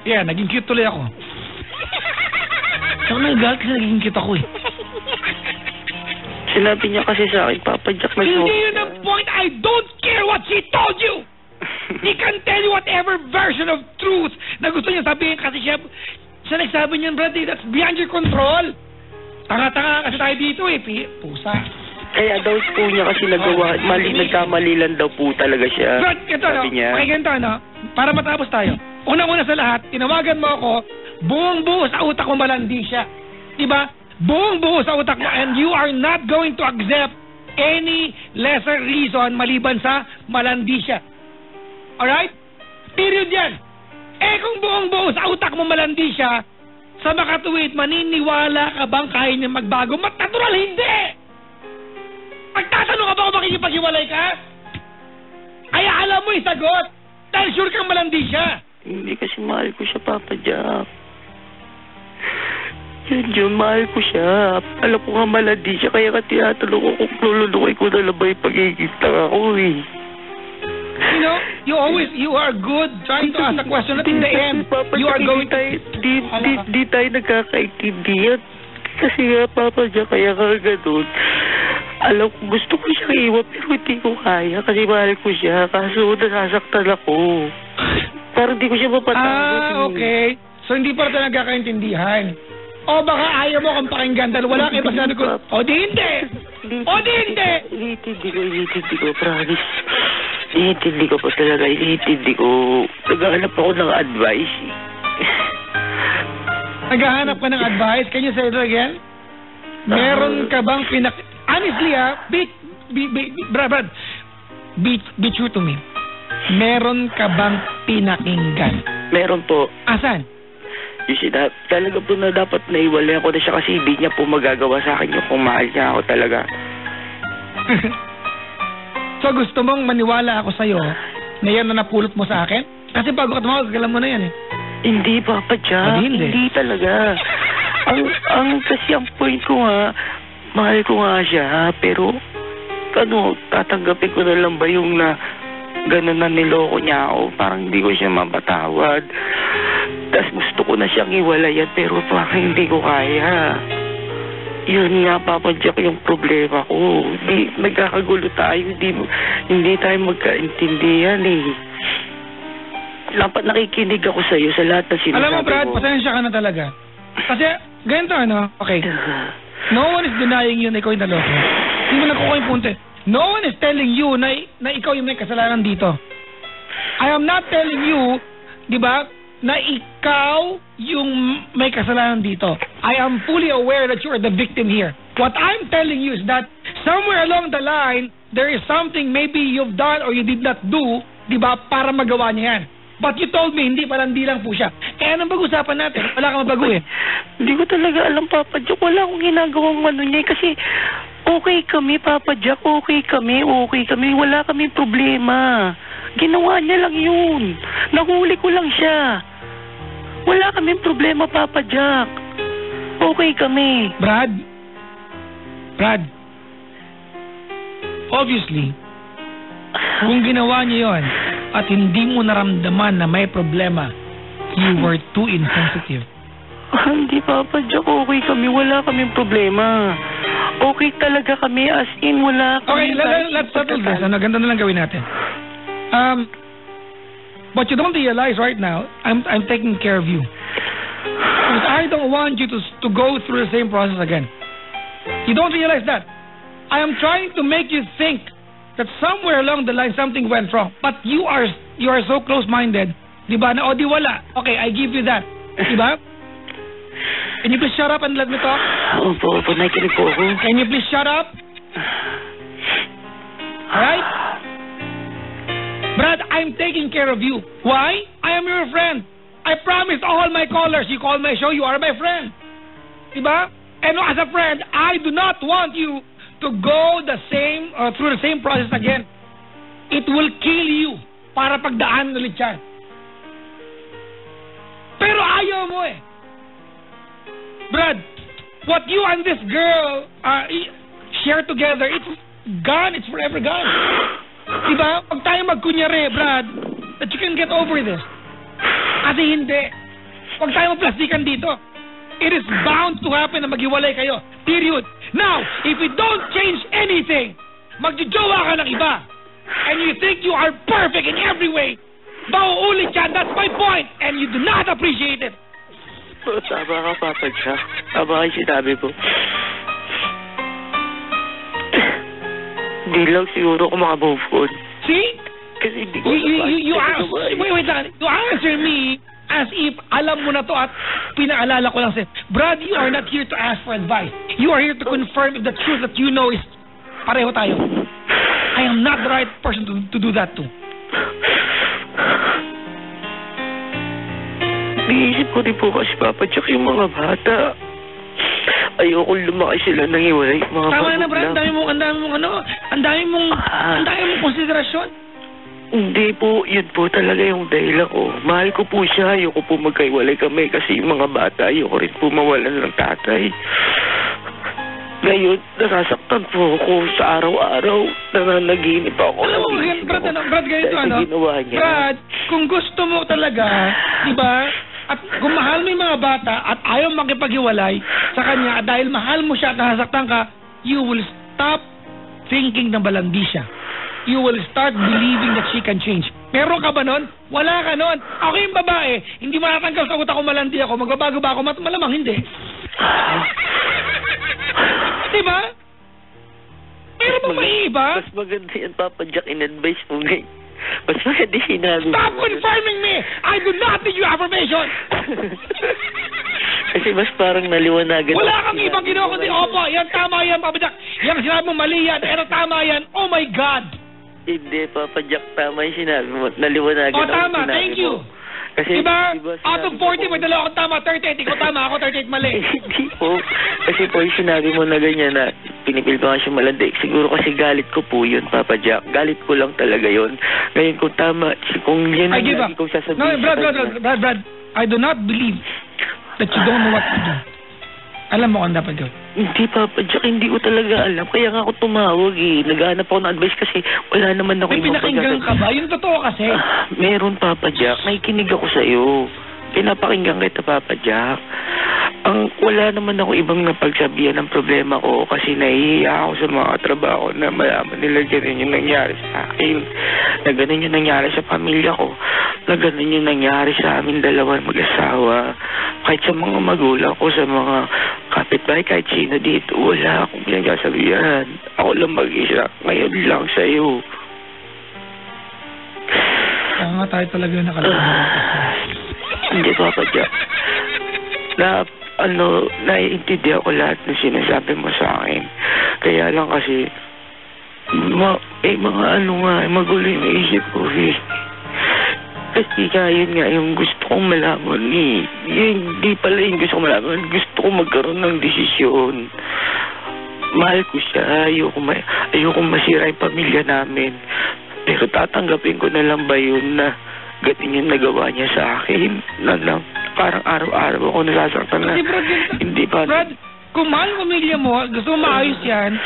Yeah, naging cute tuloy ako. Saka nagalit kasi naging cute ako eh. Sinabi niya kasi sa akin, Papa Jack, hindi yun ang point. I don't care what she told you. He can tell you whatever version of truth na gusto niya sabihin kasi siya nagsabi niyan, brother, that's beyond your control. Tanga-tanga kasi tayo dito eh, pusa. Kaya daw po niya kasi nagkamali lang daw po talaga siya. But, ganito, para matapos tayo. Unang-una sa lahat, tinawagan mo ako, buong-buo sa utak mo malandi siya. Diba? Buong-buo sa utak mo and you are not going to accept any lesser reason maliban sa malandi siya. Alright? Period yan. Kung buong-buo sa utak mo malandi siya, sa makatuwid, maniniwala ka bang kaya niya magbago? Natural, hindi! Magtatanong ka ba kung makikipag-iwalay ka? Kaya alam mo yung sagot dahil sure kang malandi siya. Hindi kasi mahal ko siya, Papa Jack. Yun, mahal ko siya. Alam ko nga malandi siya, kaya ka tinatanong ko kung lulunukay ko na lang ba yung pagkikita ako eh. You know, you are good trying to ask a question at in the end, you are going to... Di tayo nagkakaintindihan. Kasi nga, Papa Jack, kaya ka ganun. Alam ko, gusto ko siya iwan, pero hindi ko kaya kasi mahal ko siya. Kaso nasasaktan ako. Parang hindi ko siya mapatawad. Okay. So, hindi pa rin nagkakaintindihan. O baka ayaw mo kang pakinggan dahil wala kayo masyado ko. O di hindi! Inintindi ko, promise. Inintindi ko po talaga. Naghahanap ako ng advice. Naghahanap ka ng advice? Can you say it again? Meron ka bang honestly Brad, be true to me. Meron ka bang pinakinggan? Meron po. Asan? Talaga po na dapat naiwalay ako na siya kasi hindi niya po magagawa sa akin yung kung mahal niya ako talaga. So gusto mong maniwala ako sa'yo na yan na napulot mo sa akin? Kasi bago ka tumawag, alam mo na yan eh. Hindi, Papa Jack. Hindi talaga. Kasi ang point ko nga, mahal ko nga siya, pero tatanggapin ko na lang ba yung na gano'n na niloko niya ako? Parang hindi ko siya mapatawad. Tapos gusto ko na siyang iwalayan pero parang hindi ko kaya. Yun nga, Papa Jack, yung problema ko. Nagkakagulo tayo. Hindi tayo magkaintindihan eh. Dapat nakikinig ako sa'yo sa lahat ng sinasabi mo. Alam mo, Brad, pasensya ka na talaga. Kasi, ganito okay. No one is denying you na ikaw yung naloko. Hindi mo nakukuha yung punto. No one is telling you na ikaw yung may kasalanan dito. I am not telling you, di ba, na ikaw yung may kasalanan dito. I am fully aware that you are the victim here. What I'm telling you is that somewhere along the line, there is something maybe you've done or you did not do, di ba, para magawa niya yan. But you told me, hindi lang po siya. Kaya anong pag-usapan natin? Wala kang mabago eh. Hindi ko talaga alam, Papa Jack. Wala akong ginagawang niya kasi okay kami, Papa Jack. Okay kami. Wala kaming problema. Ginawa niya lang yun. Nahuli ko lang siya. Wala kaming problema, Papa Jack. Okay kami. Brad, obviously, kung ginawa niya yon at hindi mo naramdaman na may problema, you were too insensitive. Hindi, Papa Jack. Okay kami. Wala kaming problema. Okay talaga kami. As in, wala kami. Okay, let's settle this. Ganda na lang gawin natin. But you don't realize right now, I'm taking care of you. Because I don't want you to go through the same process again. You don't realize that. I am trying to make you think that somewhere along the line something went wrong. But you are so close-minded. Diba? Na, di wala. Okay, I give you that. Diba? Can you please shut up and let me talk? Opo, nakikinig po ako. Can you please shut up? Alright? Brad, I'm taking care of you. Why? I am your friend. I promised all my callers, you call my show, you are my friend. Diba? And as a friend, I do not want you to go through the same process again. It will kill you para pagdaan ulit yan. Pero ayaw mo eh. Brad, what you and this girl share together, it's gone. It's forever gone. Diba? Pag tayo magkunyari, Brad, that you can get over this. Kasi hindi. Pag tayo magplastikan dito, it is bound to happen na maghiwalay kayo. Period. Now, if you don't change anything, magjojowa ka ng iba, and you think you are perfect in every way, mauulit yan. That's my point. And you do not appreciate it. Tama ka, Papa Jack. Tama ka sinabi ko. Hindi lang siguro ako maka-move on. See? Kasi hindi ko you answer me as if alam mo na to at pinaalala ko lang sa'yo. Brad, you are not here to ask for advice. You are here to confirm if the truth that you know is pareho tayo. I am not the right person to do that to. Naisip ko din po kasi, Papa Jack, yung mga bata. Ayoko lumaki sila nang iwalay. Tama na, Brad. Ang dami mong konsiderasyon. Hindi po, yun po talaga yung dahilan ko. Mahal ko po siya. Ayoko po magkaiwalay kami kasi yung mga bata, ayoko rin po mawalan ng tatay. Ngayon, nasasaktan po ako sa araw-araw. Nananaginip ako. Alam mo, Brad, ganito Brad, kung gusto mo talaga, di ba? At kung mahal mo yung mga bata at ayaw makipaghiwalay sa kanya at dahil mahal mo siya at nasasaktan ka, you will stop thinking na balandi siya. You will start believing that she can change. Meron ka ba nun? Wala ka nun. Ako yung babae, hindi matatanggal sa utak ko malandi ako. Magbabago ba ako? Malamang hindi. Diba? Meron ba may iba? Mas maganda yan, Papa Jack, in-advise mo ngayon. Mas maganda sinabi. Stop confirming me! I do not need your affirmation! Kasi mas parang naliwanagan. Wala kang ibang ginawa kundi, opo, yan tama yan, Papa Jack. Yan sinabi mo, mali yan, pero tama yan. Oh my God! Hindi, Papa Jack, tama yung sinabi mo. Naliwanagan. Oh, tama, thank you. Kasi, diba out of 40, may dalawa akong tama, 38. Ikaw tama, ako 38 mali. Hindi po. Kasi po yung sinabi mo na ganyan na pinipil ko nga siya malandi. Siguro kasi galit ko po yun, Papa Jack. Galit ko lang talaga yun. Ngayon kung tama, kung yan ang lagi kong sasabihin. No, Brad, I do not believe that you don't know what to do. I Alam mo kung dapat gawin? Hindi, Papa Jack, hindi ko talaga alam. Kaya nga ako tumawag eh. Naghahanap ako ng advice kasi wala naman ako May pinakinggan ka ba? Yung totoo kasi. Meron, Papa Jack. Nakikinig ako sa'yo. Pinapakinggan kita, Papa Jack. Wala naman ako ibang napagsabihan ng problema ko kasi nahihiya ako sa mga trabaho na malaman nila ganun yung nangyari sa akin. Na ganun yung nangyari sa pamilya ko. Na ganun yung nangyari sa amin dalawang mag-asawa. Kahit sa mga magulang ko, sa mga kapitbahay, kahit sino dito, wala akong pinagsasabihan. Ako lang mag-isa. Ngayon lang sa'yo. Kaya nga tayo talaga nakalaman. Hindi, Papa Jack. Naiintindihan ko lahat ng sinasabi mo sa akin. Kaya lang kasi, magulo yung isip ko eh. Kasi yun nga, yung gusto kong malaman eh. Hindi pala yung gusto kong malaman. Gusto kong magkaroon ng desisyon. Mahal ko siya. Ayoko masira yung pamilya namin. Pero tatanggapin ko na lang ba yun na ganun yung nagawa niya sa akin? Parang araw-araw ako nasasaktan na. Hindi ba? Brad, kung mahal ang pamilya mo, gusto mo maayos yan,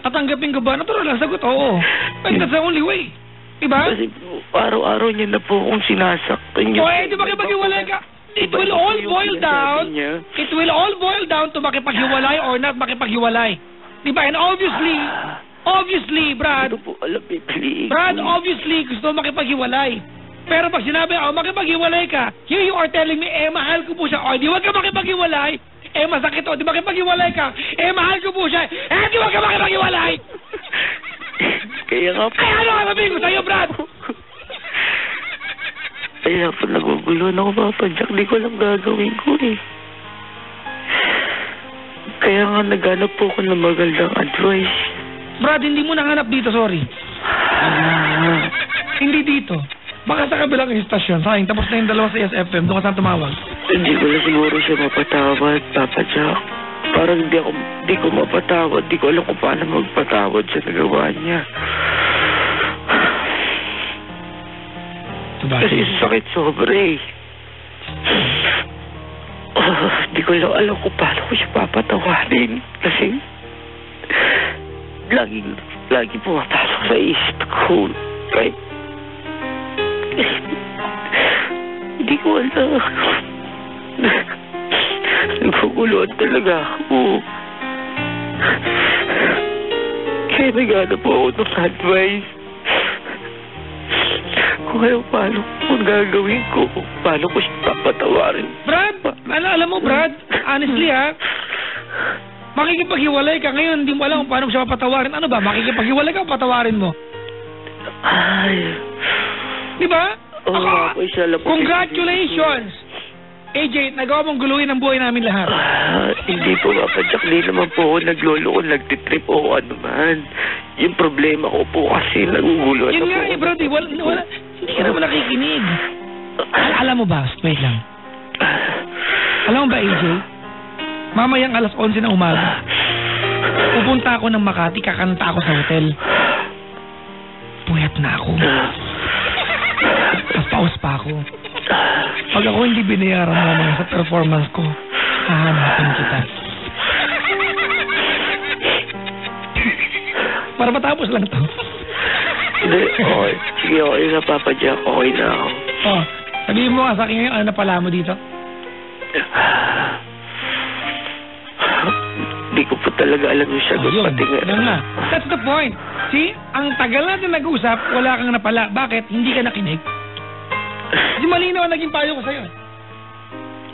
tatanggapin ko ba? Natural lang sagot, oo. But that's the only way. Diba? Kasi araw-araw niya na po akong sinasaktan niya. Di ba makipaghiwalay ka? It will all boil down to makipaghiwalay or not makipaghiwalay. Diba? And obviously, Brad. Ano po alam eh, please. Brad, obviously, gusto mo makipaghiwalay. Pero pag sinabi, makipaghiwalay ka, here you are telling me, mahal ko po siya. Di wag ka makipaghiwalay. Masakit di makipaghiwalay ka. Mahal ko po siya. Di wag ka makipaghiwalay. Kaya nga po. Ano ka sabihin ko sa'yo, Brad? Kaya po nagugulo na ako, Papa Jack. Di ko alam gagawin ko eh. Kaya nga naghanap po ako ng magandang advice. Brad, hindi mo nahanap dito, sorry. Hindi dito. Baka sa kabilang istasyon. Sayang, tapos na yung dalawa sa SFM. Doon ka saan tumawag? Hindi ko na siguro siya mapatawad, Papa Jack. Parang hindi ko mapatawad. Di ko alam kung paano magpatawad sa nagawa niya. Kasi sakit sobra eh. Di ko lang alam kung paano ko siya papatawarin. Kasi lagi pumapasok sa isip ko. Kahit hindi ko alam. Naguguluhan talaga ako. Kaya naghanap po ako ng advice. Kung paano kung gagawin ko, paano ko siya papatawarin. Brad, alam mo, Brad, honestly makikipaghiwalay ka ngayon, hindi mo alam kung paano siya papatawarin. Ano ba, makikipaghiwalay ka o patawarin mo? Ay. Di ba? Congratulations! AJ, nagawa mong guluhin ang buhay namin lahat. Hindi po, Papa Jack. Hindi naman po ako naglolo ko, nagtitrip o ano man. Yung problema ko po kasi naguguluhan yun nga, bro, hindi ka naman nakikinig. Alam mo ba, wait lang. Alam mo ba, AJ? Mamayang 11:00 ng umaga, pupunta ako ng Makati, kakanta ako sa hotel. Puyat na ako. Tapos paus pa ako. Pag ako hindi binayaran mo mga sa performance ko, hahanapin kita. Para matapos lang to. Hindi, okay. Sige, okay na, Papa Jack. Okay na ako. Sabihin mo nga sa akin ngayon, ano na pala mo dito? Hindi ko po talaga alam yung sagot. That's the point. See, ang tagal natin nag-usap, wala kang napala. Bakit? Hindi ka nakinig. Kasi malinaw ang naging payo ko sa'yo.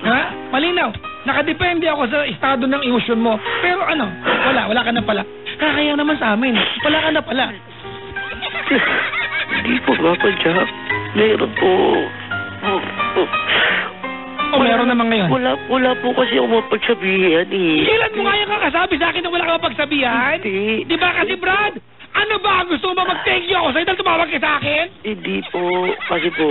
Ha? Malinaw. Nakadepende ako sa estado ng emosyon mo. Pero wala ka na pala. Kakaya naman sa amin. Wala ka na pala. Hindi po, Papa Jack. Meron po. Meron naman ngayon? Wala po kasi ako mapagsabihan eh. Kailan mo kaya kakasabi sa akin na wala ka mapagsabihan? Hindi. Di ba kasi, Brad? Ano ba? Gusto mo mag-thank you ako sa'yo dahil tumawag ka sa akin? Hindi po. Kasi po,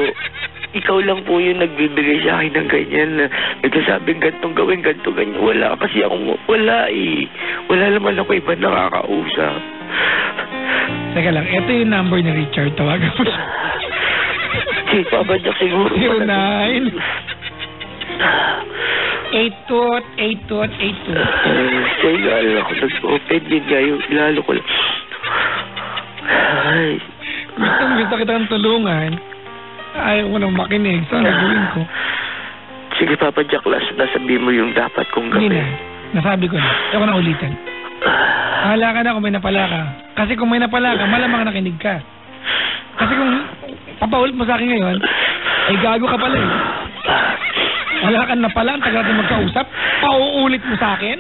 ikaw lang po yung nagbibigay sa akin ng ganyan na nagsasabing gantong gawin, gantong ganyan. Wala kasi wala eh. Wala naman ako iba nakakausap. Teka lang, ito yung number ni Richard. Tawagan mo siya. Si Papa Jack siguro. 09. 8-tooth, 8-tooth, 8-tooth. Sa ilala ako nag-open din ngayon. Lalo ko lang. Ay. Gusto kitang tulungan. Ayaw ko nang makinig. Saan gagawin ko? Sige, Papa Jack, nasabi mo yung dapat kong Hindi gawin. na. Nasabi ko na. Ayaw ko na ulitin. Hala ka na kung may napala ka. Kasi kung may napala ka, malamang nakinig ka. Kasi kung papaulit mo sa akin ngayon, ay gago ka pala eh. Wala kang napala, ang tagal natin magkausap, pauulit mo sa akin?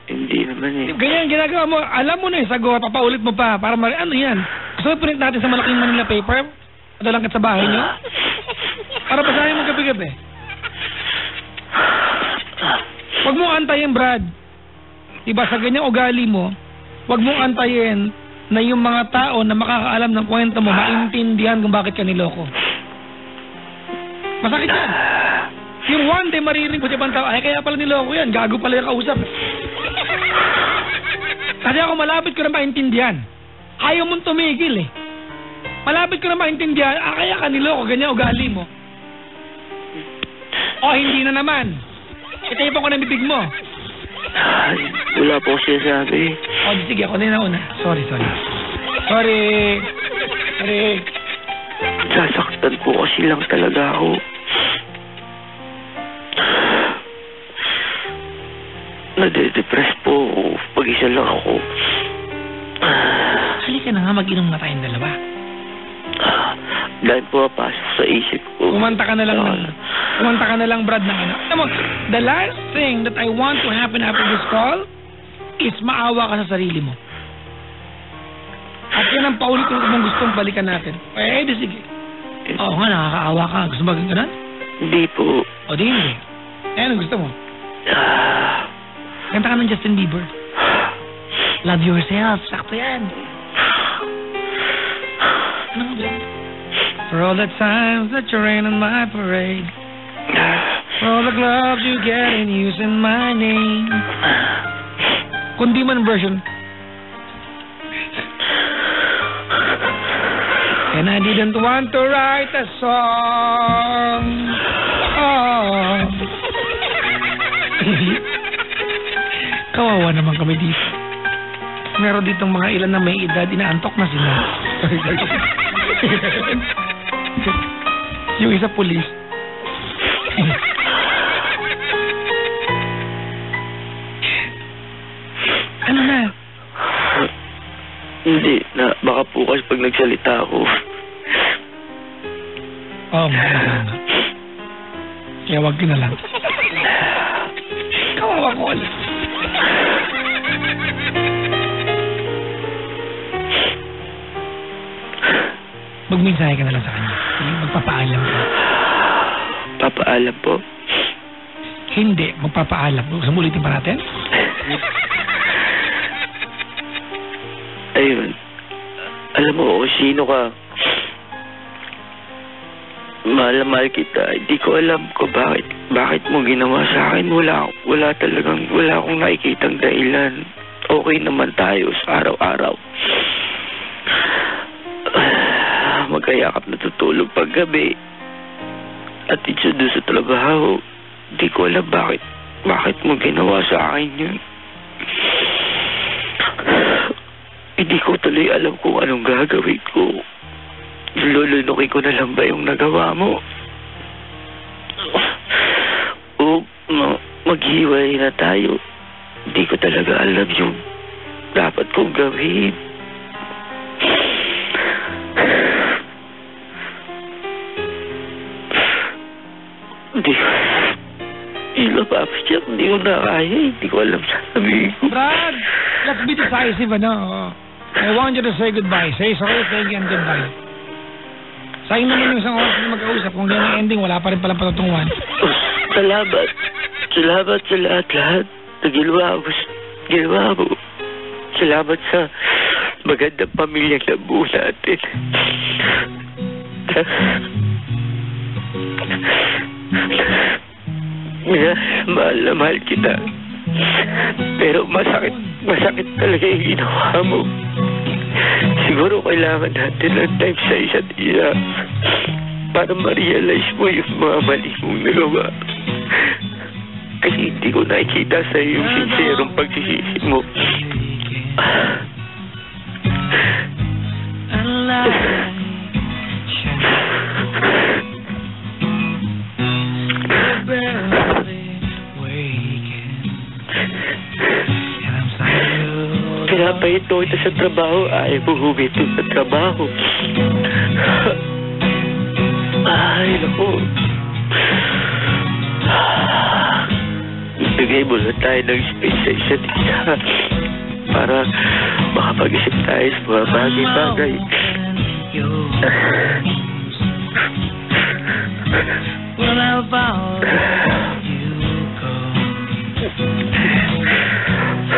Hindi naman eh. Ganyan ginagawa mo, alam mo na yung sagot, papaulit mo pa, para ano yan? Gusto mo print natin sa malaking Manila paper? Padala ka sa bahay nyo? Para basahin mo gabi-gabi. Huwag mo antayin, Brad. Diba sa ganyang ugali mo, huwag mong antayin na yung mga tao na makakaalam ng kwento mo, maintindihan kung bakit ka niloko. Masakit yan. Yung one day maririnig ko sa ibang tao, ay kaya pala niloko yan, gago pala yung kausap. Kasi ako malapit ko na maintindihan. Ayaw mong tumigil eh. Malapit ko na maintindihan, kaya ka niloko, ganyan ugali mo. O hindi na naman. Itaypan ko na bibig mo. Ay, wala po siya sabi. O sige, ako na una. Sorry. Sasaktan po kasi lang talaga ako. Nade-depress po ako. Pag-isa lang ako. Halika na nga, mag-inom na tayong dalawa. Dahil po pasok sa isip ko. Kumanta ka na lang, Brad, ng ano. Alam mo, the last thing that I want to happen after this call is maawa ka sa sarili mo. At yan ang paulit-ulit mong gustong balikan natin. Eh, di sige. Oo nga, nakakaawa ka. Gusto mo maging ganun? Hindi po. O di hindi. Eh, anong gusto mo? Kanta ka ng Justin Bieber. Love yourself. Sakto yan. Ano nga ba? For all the times that you rain on my parade, for all the gloves you get in using my name. Kundi man version. And I didn't want to write a song. Oh. Kawawa naman kami dito. Meron ditong mga ilan na may edad, inaantok na sila. Yung isa pulis. Ano na? Hindi na. Baka po kasi pag nagsalita ako. Oo, maganda. Kaya wag ka na lang. Kawawa ko ulit. Magmensahe ka na lang sa kanya. Magpapaalam ka. Papaalam po? Hindi, magpapaalam. Sumulitin pa natin? Ayun. Alam mo kung sino ka. Mahal na mahal kita. Hindi ko alam ko bakit mo ginawa sa akin. Wala akong nakikitang dahilan. Okay naman tayo sa araw-araw. Magkayakap na tutulog paggabi. At ito doon sa trabaho. Di ko alam bakit mo ginawa sa akin yun. Hindi ko tuloy alam kung anong gagawin ko. Lulunukin ko na lang ba yung nagawa mo? O maghiwalay na tayo. Hindi ko talaga alam yung dapat kong gawin. Hindi ko na kaya. Hindi ko alam sasabihin ko. Brad, let's be decisive, ano? I want you to say goodbye. Say sorry, thank you, and goodbye. Sayang naman yung isang oras na mag-ausap. Kung ganyan ang ending, wala pa rin palang patutunguhan. Salamat. Salamat sa lahat-lahat na ginawa mo. Salamat sa magandang pamilyang nabuo natin. Mahal na mahal kita. Pero masakit talaga yung ginawa mo. Siguro kailangan natin ng time sa isa't isa para ma-realize mo yung mga mali mong nagawa. Kasi hindi ko nakikita sa'yo yung sincerong pagsisisi mo. Pinapahit ko ito sa trabaho. Ayaw mo humito sa trabaho. Ay, naku. Bigay mo na tayo ng space sa isa't isa para makapag-isip tayo sa mga bagay-bagay. Well, I'll follow you go.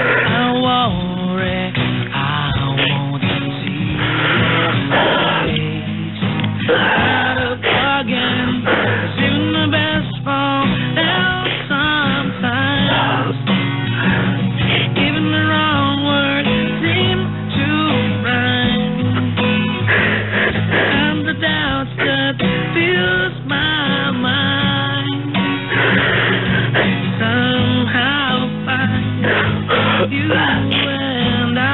I worry, I won't see your face. Out of bargain, even the best fall down sometimes. Even the wrong words seem to rhyme, and the doubts that fills my mind somehow find you and I.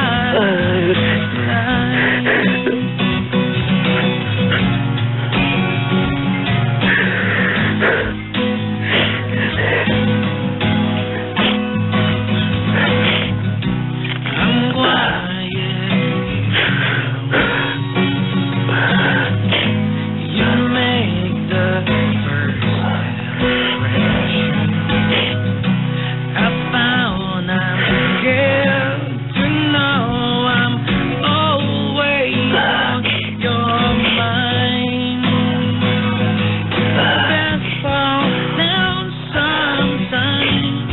I'm quiet. You make the first impression. I found I'm scared to know I'm always on your mind. Best fall down sometimes.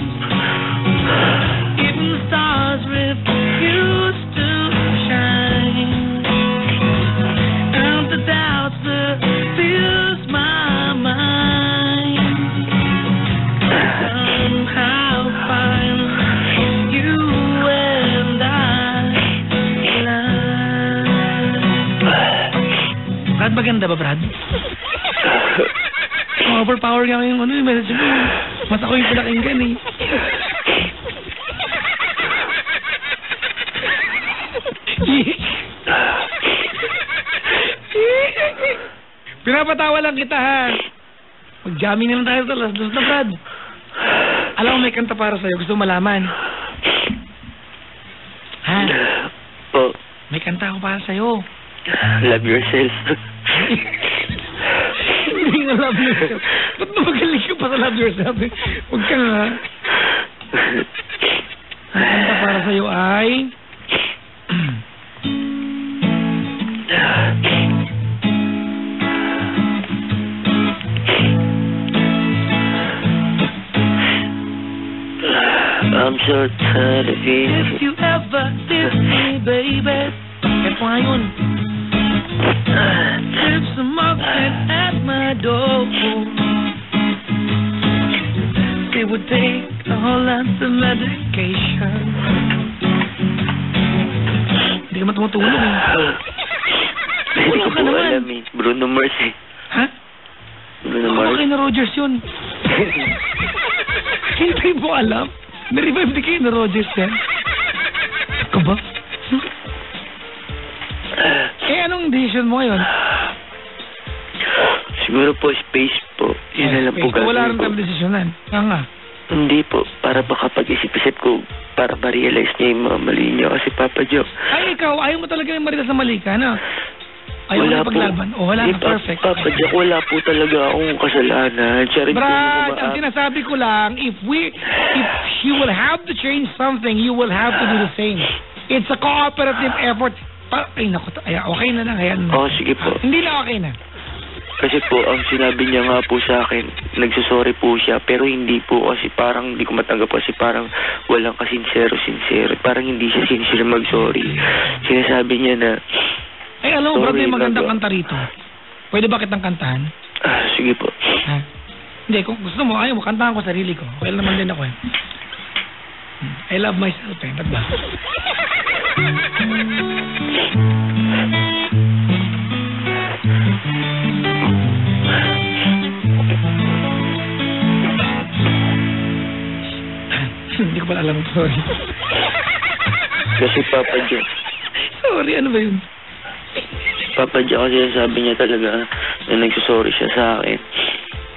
Even the stars refuse to shine. And the doubts that fills my mind somehow find you and I lie. Brad, maganda ba, Brad? Overpower nga yung ano, yung message mo. Mata ko yung pinakinggan eh. Pinapatawa lang kita, ha? Mag-jamming na lang tayo sa last na, Brad. Alam mo, may kanta para sa'yo. Gusto mo malaman? Ha? Po, May kanta ako para sa'yo. love yourself. Hindi nga love yourself. Ba't magaling ka pa sa love yourself? Huwag ka nga. Ang kanta para sa'yo ay... I'm so tired of you. If you ever leave me, baby, Kaya ko nga yun. leave some muffin at my door. It would take a whole lot of medication. Hindi ka matutulog eh. Hindi ko ka po naman. alam eh. Bruno Mars eh. Ha? Bruno Ako Mars. kay na Rogers yun. Hindi mo alam. Na-revive di kayo na Rogers yan. Ikaw ba? Eh, anong decision mo ngayon? Siguro po space po. Yun na lang po Space. Wala rin gagawin ko. tayong desisyonan. Kaya nga. Hindi po. Para baka pag-isip-isip ko, para ma-realize niya yung mga mali niya kasi Papa Joe. Ay, ikaw, ayaw mo talaga yung maritas na mali ka, no? Ayaw mo na paglaban. O, wala ka, perfect. Papa Joe, wala po talaga akong kasalanan. Siya rin po Brad, yung ang sinasabi ko lang, if you will have to change something, you will have to do the same. It's a cooperative effort. Ay, naku, okay na lang. Ayan. Oh, sige po. Hindi na okay na. Kasi po, ang sinabi niya nga po sa akin, nagsusorry po siya, pero hindi po kasi parang hindi ko matanggap kasi parang walang kasinsero-sincero. Parang hindi siya sincere mag-sorry. Sinasabi niya na, Ay, alam mo, Brad, may sorry, magandang Brad. kanta rito. Pwede ba kitang kantahan? Sige po. Ha? Hindi, kung gusto mo, ayaw mo, kantahan ko sarili ko. Okay lang naman din ako eh. I love myself eh. Ba't ba? lang, sorry. Kasi Papa Jack. Sorry, ano ba yun? Papa Jack kasi sabi niya talaga na nagsusorry siya sa akin.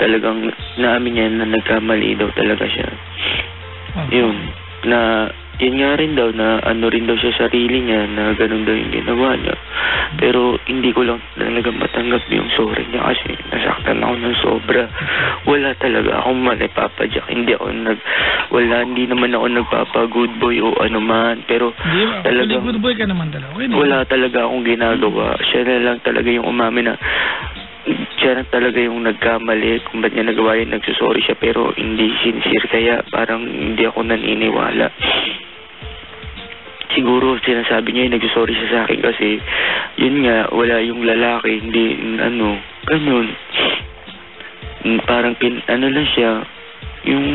Talagang naamin niya na nagkamali daw talaga siya. Yun. Na, yun nga rin daw na ano rin daw siya sarili niya na ganun daw yung ginawa niya. Pero hindi ko lang talaga matanggap yung sorry niya kasi nasaktan ako ng sobra. Wala talaga akong mali, Papa Jack. Hindi naman ako nagpapa good boy o ano man. Pero talaga good boy ka naman talaga. Okay, wala talaga akong ginagawa. Siya na lang talaga yung umamin na siya na talaga yung nagkamali kung ba't niya nagawa yun, nagsusorry siya pero hindi sincere kaya parang hindi ako naniniwala. Siguro sinasabi niya yung nagsusorry siya sa akin kasi yun nga, wala yung lalaki, hindi ano, ganun. Parang ano lang siya, yung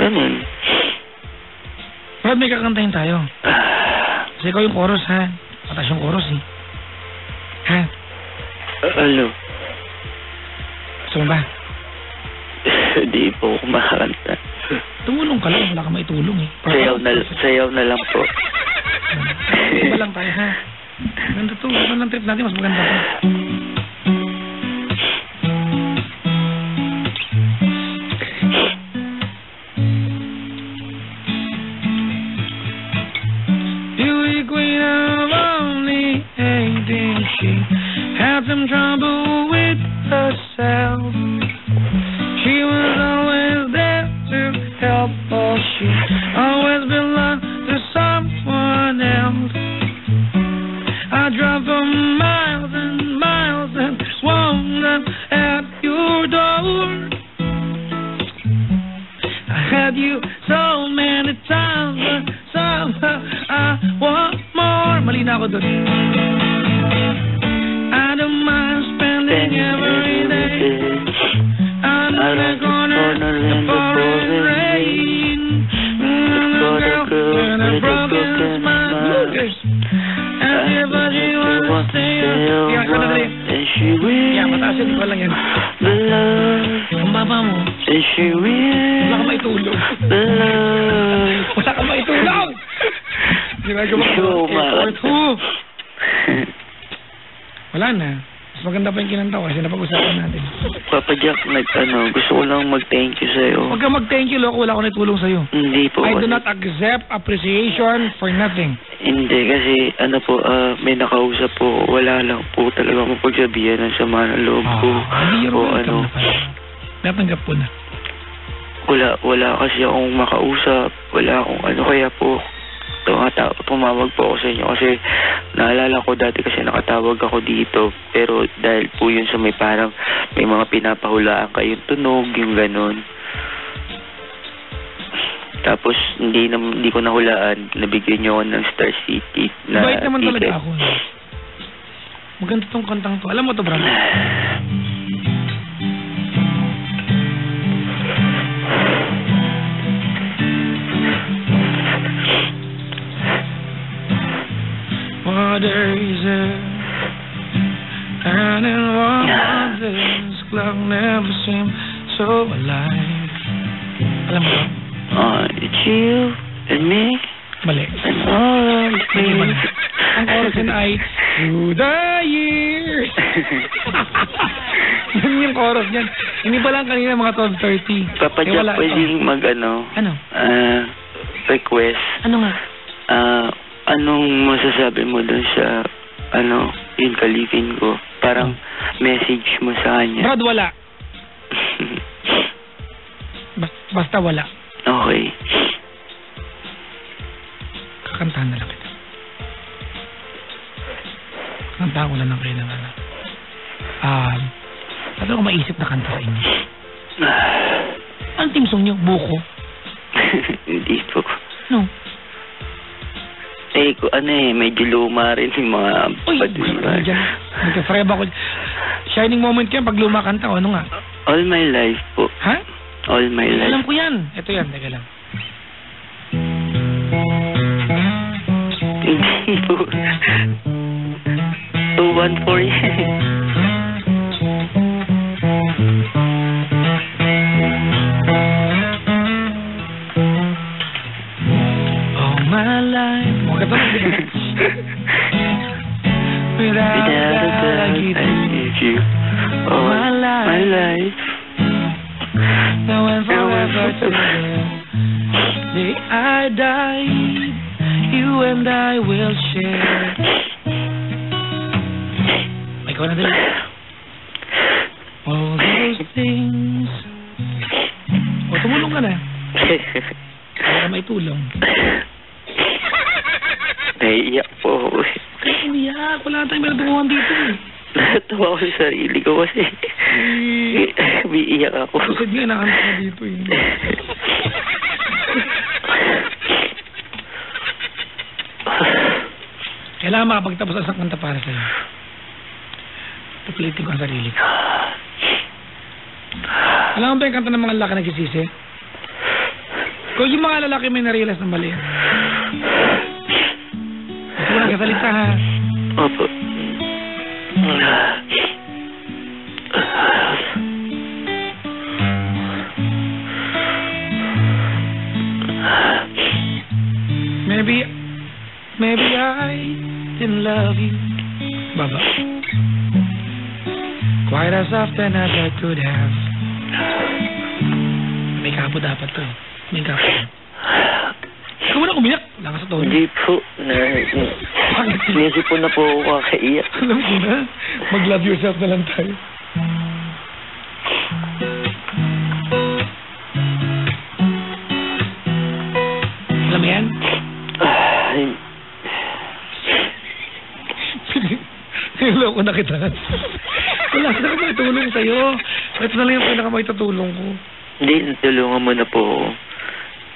ganun. Brad, may kakantahin tayo. Kasi ikaw yung chorus, ha? Patas yung chorus, eh. Ha? Ano? Gusto mo ba? Hindi po ako makakanta. Tumulong ka lang, wala ka maitulong, eh. Sayaw na lang po. Iba lang tayo, ha? Maganda to. Iba lang trip natin, mas maganda pa. Beauty queen of only 18, she had some trouble with herself. She was always there to help, but she always belonged to someone else. I drove for miles and miles and swung at your door. I had you so many times, but somehow I want more. Mali na ako doon. I don't mind spending every day on the corner in the pouring rain. Girl in a broken smile. As if she wants to stay. Yeah, sandali. Yeah, mataas yun. Ikaw lang yan. Ang baba mo. Wala ka maitulog. Wala ka maitulog! Wala na. Mas maganda pa yung kinanta ko kasi napag-usapan natin. Papa Jack, gusto ko lang mag-thank you sa'yo. Huwag ka mag-thank you, loko. Wala ko naitulong sa'yo. Hindi po. I do not accept appreciation for nothing. Hindi, kasi may nakausap po. Wala lang po talaga mapagsabihan ng sama ng loob ko. Natanggap po na. Wala kasi akong makausap. Wala akong kaya po. Tumawag po ako sa inyo kasi naalala ko dati kasi nakatawag ako dito pero dahil po yun sa may parang may mga pinapahulaan kayong tunog, yung ganun. Tapos hindi ko nahulaan, nabigyan niyo ako ng Star City na bait naman ticket. Talaga ako. Maganda tong kantang to. Alam mo to, brother? What is it? And in what this clock never seemed so alive. Alam mo? It's you and me. Mali. And all of me. Ang chorus yun ay through the years. Yun yung chorus niyan. Hindi pa lang kanina mga 12:30. Papa Jack, pwedeng Ano? Request. Ano nga? Anong masasabi mo dun sa yung kalipin ko? Parang message mo sa kanya. Brad, wala. Basta wala. Okay. Kakantahan na lang kita. Kakantahan ko lang ng kayo ng ano ko maisip na kanta sa inyo? Ang team song nyo? Buko? Hindi po. No. Medyo luma rin yung mga padulan. Nagka-freba ko. Shining moment ko yan pag luma kanta. Ano nga? All My Life po. Ha? All My Life. Alam ko yan. Ito yan. Teka lang. Hindi po. 214 yan. you all My life. my life. Now and forever together. Day I died, you and I will share. Ikaw na din. All those things. O, tumulong ka na. Para may tulong. Naiiyak po ako. Ay, umiyak. Wala tayong pinatukuhan dito eh. Natuwa ko sa sarili ko kasi umiiyak ako. Kasi nga nakanta ka dito eh. Kailangan makapagtapos ang kanta para sa'yo. Tuplitin ko ang sarili ko. Alam mo ba yung kanta ng mga lalaki nagsisisi? Kung yung mga lalaki may narealize na mali. Ito mo lang kasalita ha. Opo. Maybe I didn't love you, Baba. Quite as often as I could have. May kapo dapat to eh. May kapo. Ikaw mo na umiyak. Wala ka sa tono. Hindi po. Inisip po na po ako kakaiyak. Alam ko na. Mag-love yourself na lang tayo. Alam mo yan? Niloko na kita. Wala na ako may tulong sa'yo. Ito na lang yung pinaka tutulong ko. Hindi, natulungan mo na po ako.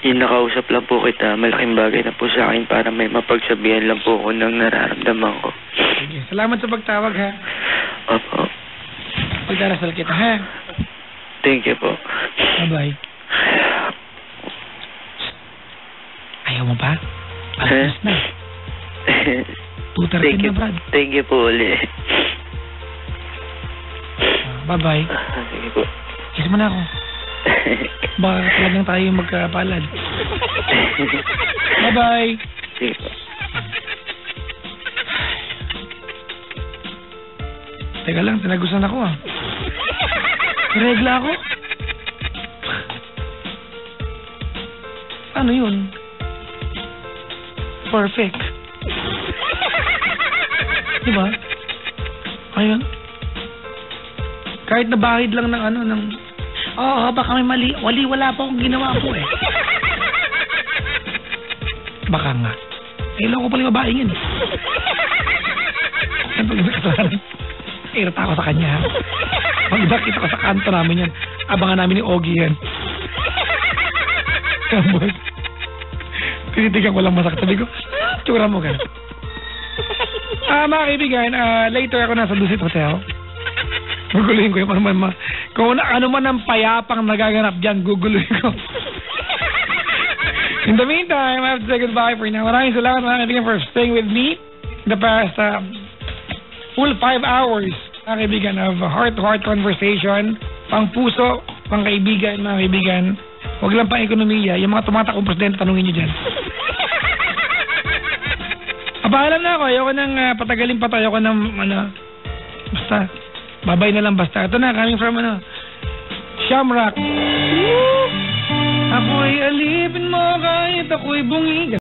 Yung nakausap lang po kita, malaking bagay na po sa akin para may mapagsabihan lang po ako ng nararamdaman ko. Sige, salamat sa pagtawag ha. Opo. Pagdarasal kita ha. Thank you po. Bye-bye. Ayaw mo pa? Alas na. 2:30 na, Brad. Thank you po ulit. Bye-bye. Sige po. Kiss mo na ako. Baka talagang tayo yung magkapalad. Bye-bye. Sige po. Teka lang, tinagusan ako ah. Regla ako? Ano yun? Perfect. Diba? Ayun. Kahit nabahid lang ng ano, ng... Oo, baka may mali. Wala pa akong ginawa po eh. Baka nga. Ilang ko pala yung babaeng yun. Ang pag-nakasalanan. Irata ako sa kanya. Pag-nakita ko sa kanto namin yan. Abangan namin ni Ogie yan. Tapos, tinitigan ko lang masakit. Sabi ko, tsura mo ka. Mga kaibigan, later ako nasa Dusit Hotel. Guguluhin ko yung kung ano man ang payapang nagaganap dyan, guguluhin ko. In the meantime, I have to say goodbye for now. Maraming salamat mga kaibigan for staying with me in the past full 5 hours, mga kaibigan, of heart-to-heart conversation, pang puso, pang kaibigan, mga kaibigan. Huwag lang pang ekonomiya. Yung mga tumatakong presidente, tanungin nyo dyan. Paalam na ako. Ayoko nang patagalin pa tayo. Ayoko nang, basta, babay na lang basta. Ito na, coming from, Shamrock. Ako'y alipin mo kahit ako'y bungi.